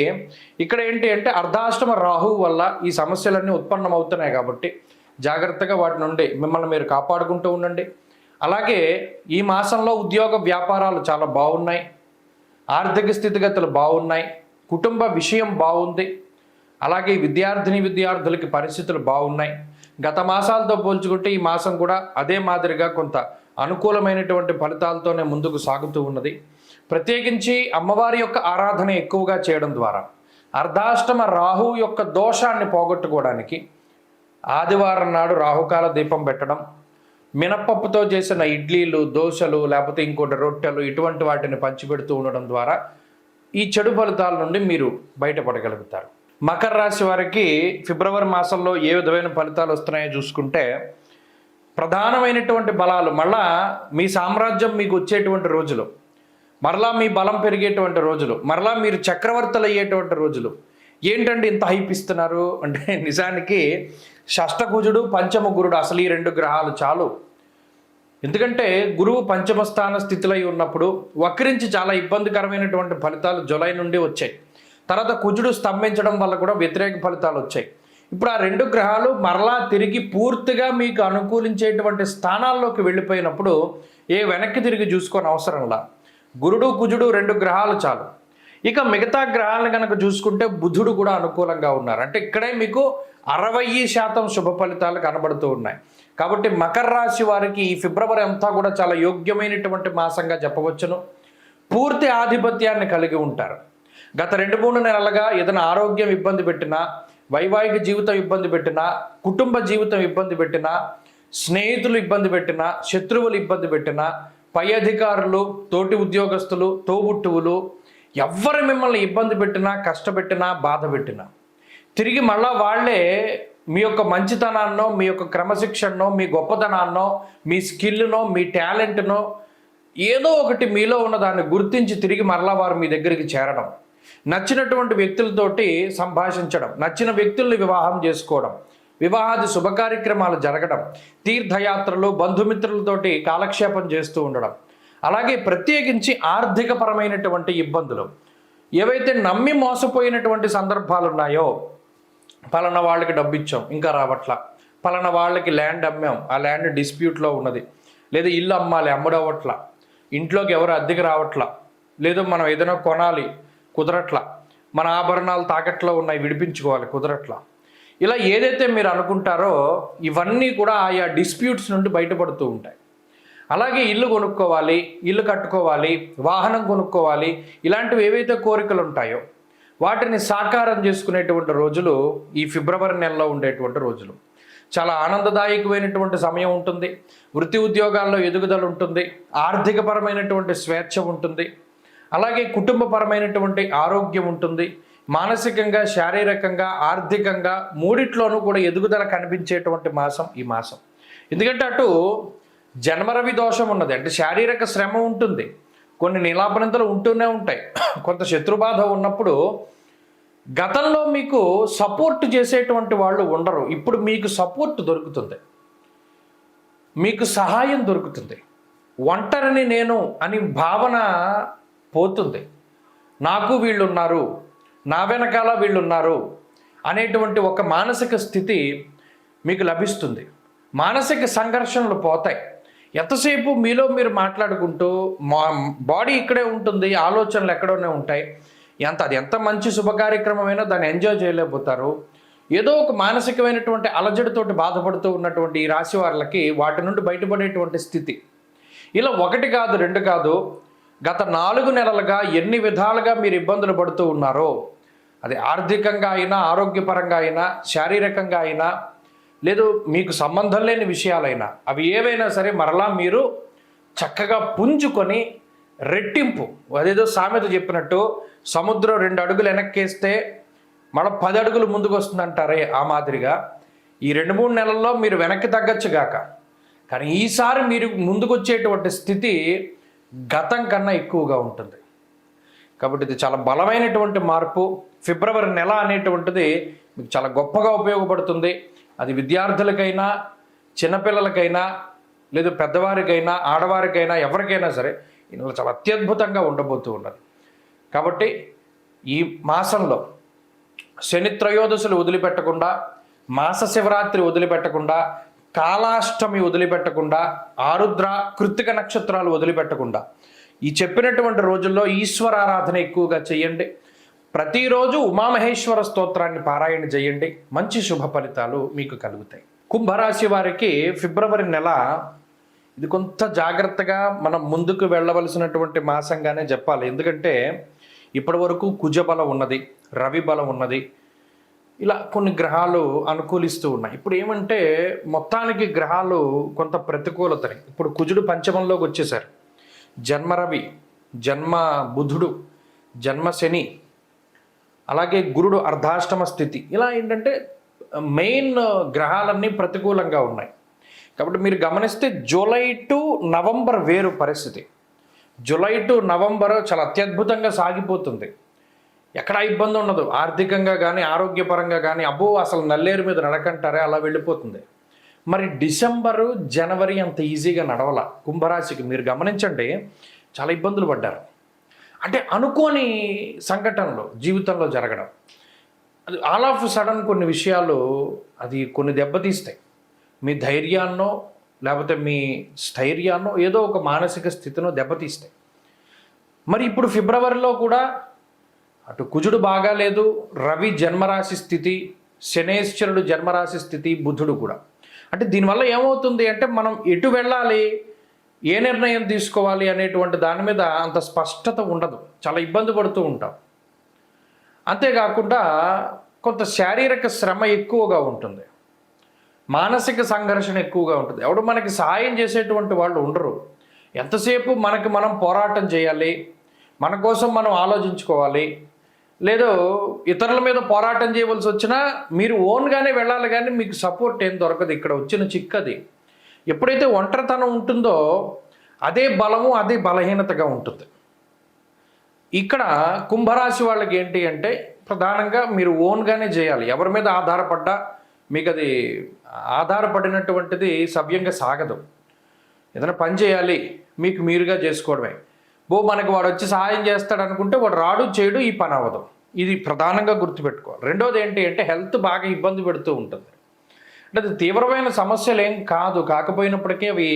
ఇక్కడ ఏంటి అంటే అర్ధాష్టమ రాహువు వల్ల ఈ సమస్యలన్నీ ఉత్పన్నమవుతున్నాయి. కాబట్టి జాగ్రత్తగా వాటి నుండి మిమ్మల్ని మీరు కాపాడుకుంటూ ఉండండి. అలాగే ఈ మాసంలో ఉద్యోగ వ్యాపారాలు చాలా బాగున్నాయి, ఆర్థిక స్థితిగతులు బాగున్నాయి, కుటుంబ విషయం బాగుంది. అలాగే విద్యార్థులకి పరిస్థితులు బాగున్నాయి. గత మాసాలతో పోల్చుకుంటే ఈ మాసం కూడా అదే మాదిరిగా కొంత అనుకూలమైనటువంటి ఫలితాలతోనే ముందుకు సాగుతూ ఉన్నది. ప్రత్యేకించి అమ్మవారి యొక్క ఆరాధన ఎక్కువగా చేయడం ద్వారా అర్ధాష్టమ రాహువు యొక్క దోషాన్ని పోగొట్టుకోవడానికి ఆదివారం నాడు రాహుకాల దీపం పెట్టడం, మినపప్పుతో చేసిన ఇడ్లీలు, దోశలు, లేకపోతే ఇంకోటి రొట్టెలు, ఇటువంటి వాటిని పంచిపెడుతూ ఉండడం ద్వారా ఈ చెడు ఫలితాల నుండి మీరు బయటపడగలుగుతారు. మకర రాశి వారికి ఫిబ్రవరి మాసంలో ఏ విధమైన ఫలితాలు వస్తున్నాయో చూసుకుంటే ప్రధానమైనటువంటి బలాలు మళ్ళా మీ సామ్రాజ్యం మీకు వచ్చేటువంటి రోజులు, మరలా మీ బలం పెరిగేటువంటి రోజులు, మరలా మీరు చక్రవర్తులు అయ్యేటువంటి రోజులు. ఏంటంటే ఇంత హైప్ ఇస్తున్నారు అంటే నిజానికి షష్టకుజుడు పంచమ గురుడు అసలు ఈ రెండు గ్రహాలు చాలు. ఎందుకంటే గురువు పంచమ స్థాన స్థితిలో ఉన్నప్పుడు వక్రించి చాలా ఇబ్బందికరమైనటువంటి ఫలితాలు జూలై నుండి వచ్చాయి. తర్వాత కుజుడు స్తంభించడం వల్ల కూడా వ్యతిరేక ఫలితాలు వచ్చాయి. ఇప్పుడు ఆ రెండు గ్రహాలు మరలా తిరిగి పూర్తిగా మీకు అనుకూలించేటువంటి స్థానాల్లోకి వెళ్ళిపోయినప్పుడు వెనక్కి తిరిగి చూసుకొని అవసరంలా. గురుడు కుజుడు రెండు గ్రహాలు చాలు. ఇక మిగతా గ్రహాలను కనుక చూసుకుంటే బుధుడు కూడా అనుకూలంగా ఉన్నారు. అంటే ఇక్కడే మీకు 60% శుభ ఫలితాలు కనబడుతూ ఉన్నాయి. కాబట్టి మకర రాశి వారికి ఈ ఫిబ్రవరి అంతా కూడా చాలా యోగ్యమైనటువంటి మాసంగా చెప్పవచ్చును. పూర్తి ఆధిపత్యాన్ని కలిగి ఉంటారు. గత 2-3 నెలలుగా ఏదైనా ఆరోగ్యం ఇబ్బంది పెట్టినా, వైవాహిక జీవితం ఇబ్బంది పెట్టినా, కుటుంబ జీవితం ఇబ్బంది పెట్టినా, స్నేహితులు ఇబ్బంది పెట్టినా, శత్రువులు ఇబ్బంది పెట్టినా, పై అధికారులు, తోటి ఉద్యోగస్తులు, తోబుట్టువులు ఎవ్వరు మిమ్మల్ని ఇబ్బంది పెట్టినా, కష్టపెట్టినా, బాధ పెట్టినా తిరిగి మళ్ళా వాళ్ళే మీ యొక్క మంచితనాన్నో, మీ యొక్క క్రమశిక్షణనో, మీ గొప్పతనాన్నో, మీ స్కిల్నో, మీ టాలెంట్నో ఏదో ఒకటి మీలో ఉన్నదాన్ని గుర్తించి తిరిగి మరలా వారు మీ దగ్గరికి చేరడం, నచ్చినటువంటి వ్యక్తులతోటి సంభాషించడం, నచ్చిన వ్యక్తుల్ని వివాహం చేసుకోవడం, వివాహాది శుభకార్యక్రమాలు జరగడం, తీర్థయాత్రలు, బంధుమిత్రులతోటి కాలక్షేపం చేస్తూ ఉండడం. అలాగే ప్రత్యేకించి ఆర్థికపరమైనటువంటి ఇబ్బందులు ఏవైతే నమ్మి మోసపోయినటువంటి సందర్భాలు ఉన్నాయో, పలానా వాళ్ళకి డబ్బు ఇచ్చాం ఇంకా రావట్లా, పలానా వాళ్ళకి ల్యాండ్ అమ్మాం ఆ ల్యాండ్ డిస్ప్యూట్లో ఉన్నది, లేదా ఇల్లు అమ్మాలి అమ్ముడవట్లా, ఇంట్లోకి ఎవరు అద్దెకి రావట్లా, లేదా మనం ఏదైనా కొనాలి కుదరట్లా, మన ఆభరణాలు తాకట్లో ఉన్నాయి విడిపించుకోవాలి కుదరట్లా, ఇలా ఏదైతే మీరు అనుకుంటారో ఇవన్నీ కూడా ఆయా డిస్ప్యూట్స్ నుండి బయటపడుతూ ఉంటాయి. అలాగే ఇల్లు కొనుక్కోవాలి, ఇల్లు కట్టుకోవాలి, వాహనం కొనుక్కోవాలి, ఇలాంటివి ఏవైతే కోరికలు ఉంటాయో వాటిని సాకారం చేసుకునేటువంటి రోజులు ఈ ఫిబ్రవరి నెలలో ఉండేటువంటి రోజులు. చాలా ఆనందదాయకమైనటువంటి సమయం ఉంటుంది. వృత్తి ఉద్యోగాల్లో ఎదుగుదల ఉంటుంది, ఆర్థికపరమైనటువంటి స్వేచ్ఛ ఉంటుంది, అలాగే కుటుంబపరమైనటువంటి ఆరోగ్యం ఉంటుంది, మానసికంగా, శారీరకంగా, ఆర్థికంగా మూడిట్లోనూ కూడా ఎదుగుదల కనిపించేటువంటి మాసం ఈ మాసం. ఎందుకంటే అటు జన్మరవి దోషం ఉన్నది, అంటే శారీరక శ్రమ ఉంటుంది, కొన్ని నీలాపనంతలు ఉంటూనే ఉంటాయి, కొంత శత్రుబాధ ఉన్నప్పుడు గతంలో మీకు సపోర్ట్ చేసేటువంటి వాళ్ళు ఉండరు, ఇప్పుడు మీకు సపోర్ట్ దొరుకుతుంది, మీకు సహాయం దొరుకుతుంది. ఒంటరిని నేను అని భావన పోతుంది. నాకు వీళ్ళున్నారు, నా వెనకాల వీళ్ళున్నారు అనేటువంటి ఒక మానసిక స్థితి మీకు లభిస్తుంది. మానసిక సంఘర్షణలు పోతాయి. ఎంతసేపు మీలో మీరు మాట్లాడుకుంటూ బాడీ ఇక్కడే ఉంటుంది, ఆలోచనలు ఎక్కడోనే ఉంటాయి. అది ఎంత మంచి శుభకార్యక్రమమైనా దాన్ని ఎంజాయ్ చేయలేకపోతారు. ఏదో ఒక మానసికమైనటువంటి అలజడితోటి బాధపడుతూ ఉన్నటువంటి ఈ రాశి వాళ్ళకి వాటి నుండి బయటపడేటువంటి స్థితి. ఇలా 1 కాదు 2 కాదు, గత 4 నెలలుగా ఎన్ని విధాలుగా మీరు ఇబ్బందులు పడుతూ ఉన్నారో, అది ఆర్థికంగా అయినా, ఆరోగ్యపరంగా అయినా, శారీరకంగా అయినా, లేదు మీకు సంబంధం లేని విషయాలైనా, అవి ఏవైనా సరే మరలా మీరు చక్కగా పుంజుకొని రెట్టింపు, అదేదో సామెత చెప్పినట్టు సముద్రం 2 అడుగులు వెనక్కేస్తే మన 10 అడుగులు ముందుకు వస్తుందంటారే, ఆ మాదిరిగా ఈ 2-3 నెలల్లో మీరు వెనక్కి తగ్గచ్చుగాక, కానీ ఈసారి మీరు ముందుకు వచ్చేటువంటి స్థితి గతం కన్నా ఎక్కువగా ఉంటుంది. కాబట్టి ఇది చాలా బలమైనటువంటి మార్పు. ఫిబ్రవరి నెల అనేటువంటిది మీకు చాలా గొప్పగా ఉపయోగపడుతుంది. అది విద్యార్థులకైనా, చిన్నపిల్లలకైనా, లేదు పెద్దవారికైనా, ఆడవారికైనా, ఎవరికైనా సరే ఈ నెల చాలా అత్యద్భుతంగా ఉండబోతూ ఉన్నది. కాబట్టి ఈ మాసంలో శని త్రయోదశులు వదిలిపెట్టకుండా, మాస శివరాత్రి వదిలిపెట్టకుండా, కాలాష్టమి వదిలిపెట్టకుండా, ఆరుద్ర కృత్తిక నక్షత్రాలు వదిలిపెట్టకుండా ఈ చెప్పినటువంటి రోజుల్లో ఈశ్వరారాధన ఎక్కువగా చేయండి. ప్రతిరోజు ఉమామహేశ్వర స్తోత్రాన్ని పారాయణ చేయండి. మంచి శుభ ఫలితాలు మీకు కలుగుతాయి. కుంభరాశి వారికి ఫిబ్రవరి నెల ఇది కొంత జాగ్రత్తగా మనం ముందుకు వెళ్ళవలసినటువంటి మాసంగానే చెప్పాలి. ఎందుకంటే ఇప్పటి వరకు కుజ బలం ఉన్నది, రవి బలం ఉన్నది, ఇలా కొన్ని గ్రహాలు అనుకూలిస్తూ ఉన్నాయి. ఇప్పుడు ఏమంటే మొత్తానికి గ్రహాలు కొంత ప్రతికూలతని, ఇప్పుడు కుజుడు పంచమంలోకి వచ్చేసారు. జన్మ రవి, జన్మ బుధుడు, జన్మ శని, అలాగే గురుడు అర్ధాష్టమ స్థితి, ఇలా ఏంటంటే మెయిన్ గ్రహాలన్నీ ప్రతికూలంగా ఉన్నాయి. కాబట్టి మీరు గమనిస్తే జూలై టు నవంబర్ వేరు పరిస్థితి. జూలై టు నవంబర్ చాలా అత్యద్భుతంగా సాగిపోతుంది. ఎక్కడా ఇబ్బంది ఉండదు, ఆర్థికంగా కానీ, ఆరోగ్యపరంగా కానీ. అబ్బో అసలు నల్లేరు మీద నడకంటారే, అలా వెళ్ళిపోతుంది. మరి డిసెంబరు, జనవరి అంత ఈజీగా నడవల కుంభరాశికి. మీరు గమనించండి, చాలా ఇబ్బందులు పడ్డారు. అంటే అనుకోని సంఘటనలు జీవితంలో జరగడం, అది ఆల్ ఆఫ్ సడన్ కొన్ని విషయాలు అది కొన్ని దెబ్బతీస్తాయి. మీ ధైర్యాన్నో లేకపోతే మీ స్థైర్యాన్నో ఏదో ఒక మానసిక స్థితినో దెబ్బతీస్తాయి. మరి ఇప్పుడు ఫిబ్రవరిలో కూడా అటు కుజుడు బాగాలేదు, రవి జన్మరాశి స్థితి, శనేశ్వరుడు జన్మరాశి స్థితి, బుధుడు కూడా. అంటే దీనివల్ల ఏమవుతుంది అంటే మనం ఎటు వెళ్ళాలి, ఏ నిర్ణయం తీసుకోవాలి అనేటువంటి దాని మీద అంత స్పష్టత ఉండదు, చాలా ఇబ్బంది పడుతూ ఉంటాం. అంతేకాకుండా కొంత శారీరక శ్రమ ఎక్కువగా ఉంటుంది, మానసిక సంఘర్షణ ఎక్కువగా ఉంటుంది. ఎవడు మనకి సహాయం చేసేటువంటి వాళ్ళు ఉండరు. ఎంతసేపు మనకి మనం పోరాటం చేయాలి, మన కోసం మనం ఆలోచించుకోవాలి. లేదో ఇతరుల మీద పోరాటం చేయవలసి వచ్చినా మీరు ఓన్గానే వెళ్ళాలి, కానీ మీకు సపోర్ట్ ఏం దొరకదు. ఇక్కడ వచ్చిన చిక్కది, ఎప్పుడైతే ఒంటరితనం ఉంటుందో అదే బలము, అదే బలహీనతగా ఉంటుంది. ఇక్కడ కుంభరాశి వాళ్ళకి ఏంటి అంటే ప్రధానంగా మీరు ఓన్గానే చేయాలి. ఎవరి మీద ఆధారపడ్డా మీకు అది ఆధారపడినటువంటిది సవ్యంగా సాగదు. ఏదైనా పని చేయాలి, మీకు మీరుగా చేసుకోవడమే. మనకి వాడు వచ్చి సహాయం చేస్తాడు అనుకుంటే వాడు రాడు, చేయడు, ఈ పని అవ్వదు. ఇది ప్రధానంగా గుర్తుపెట్టుకోవాలి. రెండోది ఏంటి అంటే హెల్త్ బాగా ఇబ్బంది పెడుతూ ఉంటుంది. అంటే అది తీవ్రమైన సమస్యలు ఏం కాదు, కాకపోయినప్పటికీ అవి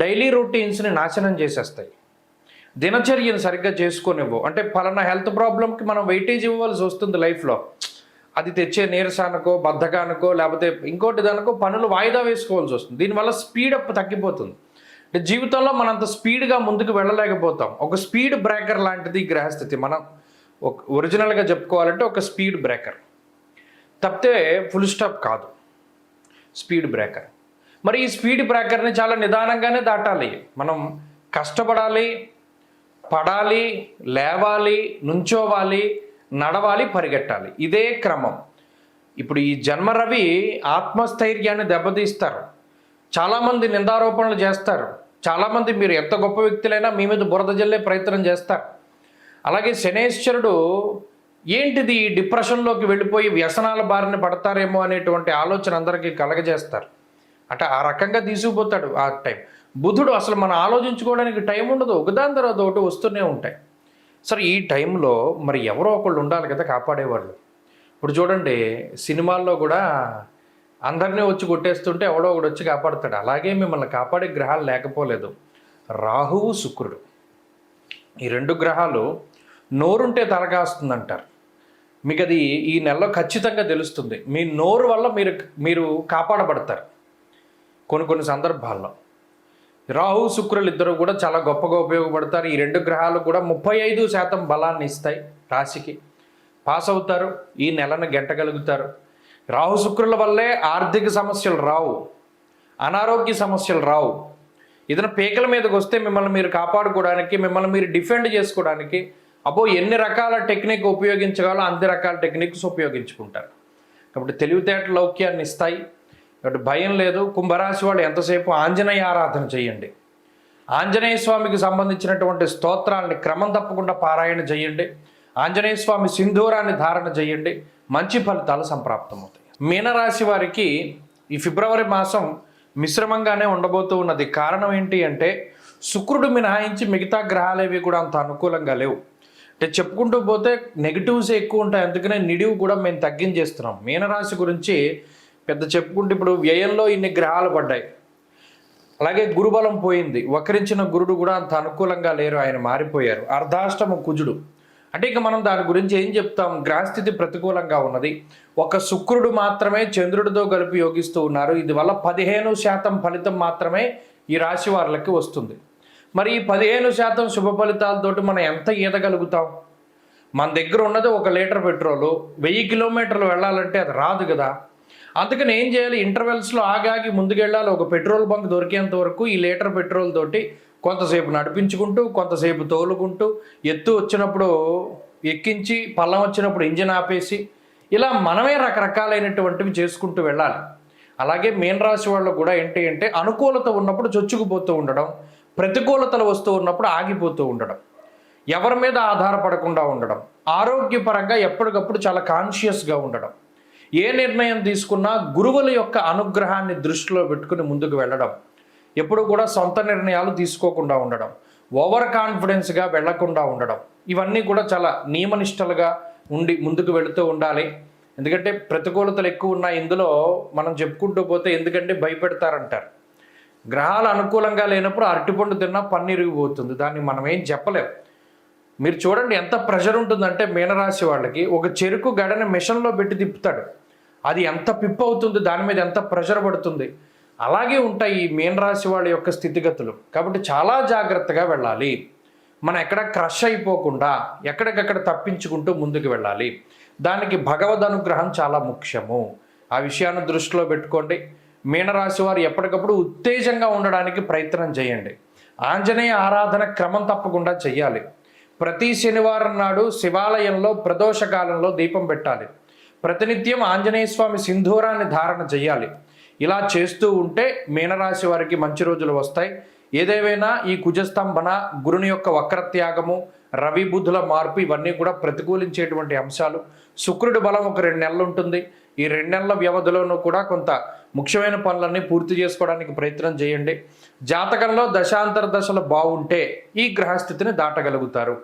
డైలీ రొటీన్స్ని నాశనం చేసేస్తాయి. దినచర్యను సరిగ్గా చేసుకోనివ్వు. అంటే పలానా హెల్త్ ప్రాబ్లంకి మనం వెయిటేజ్ ఇవ్వవలసి వస్తుంది లైఫ్లో. అది తెచ్చే నీరసానికో, బద్ధకానికో, లేకపోతే ఇంకోటి దానికో పనులు వాయిదా వేసుకోవాల్సి వస్తుంది. దీనివల్ల స్పీడప్ తగ్గిపోతుంది. అంటే జీవితంలో మనంత స్పీడ్గా ముందుకు వెళ్ళలేకపోతాం. ఒక స్పీడ్ బ్రేకర్ లాంటిది గ్రహస్థితి. మనం ఒరిజినల్గా చెప్పుకోవాలంటే ఒక స్పీడ్ బ్రేకర్ తప్పితే ఫుల్ స్టాప్ కాదు, స్పీడ్ బ్రేకర్. మరి ఈ స్పీడ్ బ్రేకర్ని చాలా నిదానంగానే దాటాలి. మనం కష్టపడాలి, పడాలి, లేవాలి, నుంచోవాలి, నడవాలి, పరిగెట్టాలి. ఇదే క్రమం. ఇప్పుడు ఈ జన్మరవి ఆత్మస్థైర్యాన్ని దెబ్బతీస్తారు. చాలామంది నిందారోపణలు చేస్తారు. చాలామంది మీరు ఎంత గొప్ప వ్యక్తులైనా మీ మీద బురద జల్లే ప్రయత్నం చేస్తారు. అలాగే శనేశ్వరుడు ఏంటిది డిప్రెషన్లోకి వెళ్ళిపోయి వ్యసనాల బారిన పడతారేమో అనేటువంటి ఆలోచన అందరికీ కలగజేస్తారు. అంటే ఆ రకంగా తీసుకుపోతాడు ఆ టైం. బుధుడు అసలు మనం ఆలోచించుకోవడానికి టైం ఉండదు, ఒకదాని తర్వాత ఒకటి వస్తూనే ఉంటాయి. సరే ఈ టైంలో మరి ఎవరో ఒకళ్ళు ఉండాలి కదా కాపాడేవాళ్ళు. ఇప్పుడు చూడండి, సినిమాల్లో కూడా అందరినీ వచ్చి కొట్టేస్తుంటే ఎవడో ఒకడు వచ్చి కాపాడుతాడు. అలాగే మిమ్మల్ని కాపాడే గ్రహాలు లేకపోలేదు. రాహువు, శుక్రుడు, ఈ రెండు గ్రహాలు నోరుంటే తలకాస్తుందంటారు. మీకు అది ఈ నెలలో ఖచ్చితంగా తెలుస్తుంది. మీ నోరు వల్ల మీరు కాపాడబడతారు కొన్ని సందర్భాల్లో. రాహు, శుక్రులు ఇద్దరు కూడా చాలా గొప్పగా ఉపయోగపడతారు. ఈ రెండు గ్రహాలు కూడా 35% బలాన్ని ఇస్తాయి. రాశికి పాస్ అవుతారు, ఈ నెలను గెంటగలుగుతారు. రాహు, శుక్రుల వల్లే ఆర్థిక సమస్యలు రావు, అనారోగ్య సమస్యలు రావు. ఏదైనా పీకల మీదకి వస్తే మిమ్మల్ని మీరు కాపాడుకోవడానికి, మిమ్మల్ని మీరు డిఫెండ్ చేసుకోవడానికి ఎన్ని రకాల టెక్నిక్ ఉపయోగించగలో అన్ని రకాల టెక్నిక్స్ ఉపయోగించుకుంటారు. కాబట్టి తెలివితేటల లౌక్యాన్ని ఇస్తాయి. కాబట్టి భయం లేదు. కుంభరాశి వాళ్ళు ఎంతసేపు ఆంజనేయ ఆరాధన చేయండి. ఆంజనేయ స్వామికి సంబంధించినటువంటి స్తోత్రాలని క్రమం తప్పకుండా పారాయణ చేయండి. ఆంజనేయ స్వామి సింధూరాన్ని ధారణ చేయండి. మంచి ఫలితాలు సంప్రాప్తమవుతాయి. మీనరాశి వారికి ఈ ఫిబ్రవరి మాసం మిశ్రమంగానే ఉండబోతూ ఉన్నది. కారణం ఏంటి అంటే శుక్రుడు మినహాయించి మిగతా గ్రహాలేవి కూడా అంత అనుకూలంగా లేవు. అంటే చెప్పుకుంటూ పోతే నెగిటివ్స్ ఎక్కువ ఉంటాయి. అందుకనే నిడివి కూడా మేము తగ్గించేస్తున్నాం. మీనరాశి గురించి పెద్ద చెప్పుకుంటే ఇప్పుడు వ్యయంలో ఇన్ని గ్రహాలు పడ్డాయి. అలాగే గురుబలం పోయింది. వక్రించిన గురుడు కూడా అంత అనుకూలంగా లేరు, ఆయన మారిపోయారు. అర్ధాష్టమ కుజుడు. అంటే ఇక మనం దాని గురించి ఏం చెప్తాం? గ్రహస్థితి ప్రతికూలంగా ఉన్నది. ఒక శుక్రుడు మాత్రమే చంద్రుడితో కలిపి యోగిస్తూ ఉన్నారు. ఇది వల్ల 15% ఫలితం మాత్రమే ఈ రాశి వారికి వస్తుంది. మరి ఈ 15% శుభ ఫలితాలతోటి మనం ఎంత ఈదగలుగుతాం? మన దగ్గర ఉన్నది 1 లీటర్ పెట్రోలు. 1000 కిలోమీటర్లు వెళ్ళాలంటే అది రాదు కదా. అందుకని ఏం చేయాలి? ఇంటర్వెల్స్లో ఆగాగి ముందుకెళ్ళాలి. ఒక పెట్రోల్ బంక్ దొరికేంత వరకు ఈ లీటర్ పెట్రోల్ తోటి కొంతసేపు నడిపించుకుంటూ, కొంతసేపు తోలుకుంటూ, ఎత్తు వచ్చినప్పుడు ఎక్కించి, పల్లం వచ్చినప్పుడు ఇంజిన్ ఆపేసి, ఇలా మనమే రకరకాలైనటువంటివి చేసుకుంటూ వెళ్ళాలి. అలాగే మీనరాశి వాళ్ళు కూడా ఏంటి అంటే అనుకూలత ఉన్నప్పుడు చొచ్చుకుపోతూ ఉండడం, ప్రతికూలతలు వస్తూ ఉన్నప్పుడు ఆగిపోతూ ఉండడం, ఎవరి మీద ఆధారపడకుండా ఉండడం, ఆరోగ్యపరంగా ఎప్పటికప్పుడు చాలా కాన్షియస్గా ఉండడం, ఏ నిర్ణయం తీసుకున్నా గురువుల యొక్క అనుగ్రహాన్ని దృష్టిలో పెట్టుకుని ముందుకు వెళ్ళడం, ఎప్పుడు కూడా సొంత నిర్ణయాలు తీసుకోకుండా ఉండడం, ఓవర్ కాన్ఫిడెన్స్గా వెళ్లకుండా ఉండడం, ఇవన్నీ కూడా చాలా నియమనిష్టలుగా ఉండి ముందుకు వెళుతూ ఉండాలి. ఎందుకంటే ప్రతికూలతలు ఎక్కువ ఉన్నాయి ఇందులో. మనం చెప్పుకుంటూ పోతే ఎందుకంటే భయపెడతారంటారు. గ్రహాలు అనుకూలంగా లేనప్పుడు అరటిపండు తిన్నా పన్నీరిగిపోతుంది. దాన్ని మనం ఏం చెప్పలేం. మీరు చూడండి ఎంత ప్రెషర్ ఉంటుందంటే మీనరాశి వాళ్ళకి ఒక చెరుకు గడని మిషన్లో పెట్టి తిప్పుతాడు. అది ఎంత పిప్ అవుతుంది, దాని మీద ఎంత ప్రెషర్ పడుతుంది. అలాగే ఉంటాయి ఈ మీనరాశి వాళ్ళ యొక్క స్థితిగతులు. కాబట్టి చాలా జాగ్రత్తగా వెళ్ళాలి. మనం ఎక్కడ క్రష్ అయిపోకుండా ఎక్కడికక్కడ తప్పించుకుంటూ ముందుకు వెళ్ళాలి. దానికి భగవద్ అనుగ్రహం చాలా ముఖ్యము. ఆ విషయాన్ని దృష్టిలో పెట్టుకోండి. మీనరాశి వారు ఎప్పటికప్పుడు ఉత్తేజంగా ఉండడానికి ప్రయత్నం చేయండి. ఆంజనేయ ఆరాధన క్రమం తప్పకుండా చెయ్యాలి. ప్రతి శనివారం నాడు శివాలయంలో ప్రదోషకాలంలో దీపం పెట్టాలి. ప్రతినిత్యం ఆంజనేయ స్వామి సింధూరాన్ని ధారణ చేయాలి. ఇలా చేస్తూ ఉంటే మీనరాశి వారికి మంచి రోజులు వస్తాయి. ఏదేమైనా ఈ కుజస్తంభన, గురుని యొక్క వక్రత్యాగము, రవి బుధుల మార్పు ఇవన్నీ కూడా ప్రతికూలించేటువంటి అంశాలు. శుక్రుడి బలం ఒక 2 నెలలు ఉంటుంది. ఈ 2 నెలల వ్యవధిలోనూ కూడా కొంత ముఖ్యమైన పనులన్నీ పూర్తి చేసుకోవడానికి ప్రయత్నం చేయండి. జాతకంలో దశాంతర దశలు బాగుంటే ఈ గ్రహస్థితిని దాటగలుగుతారు.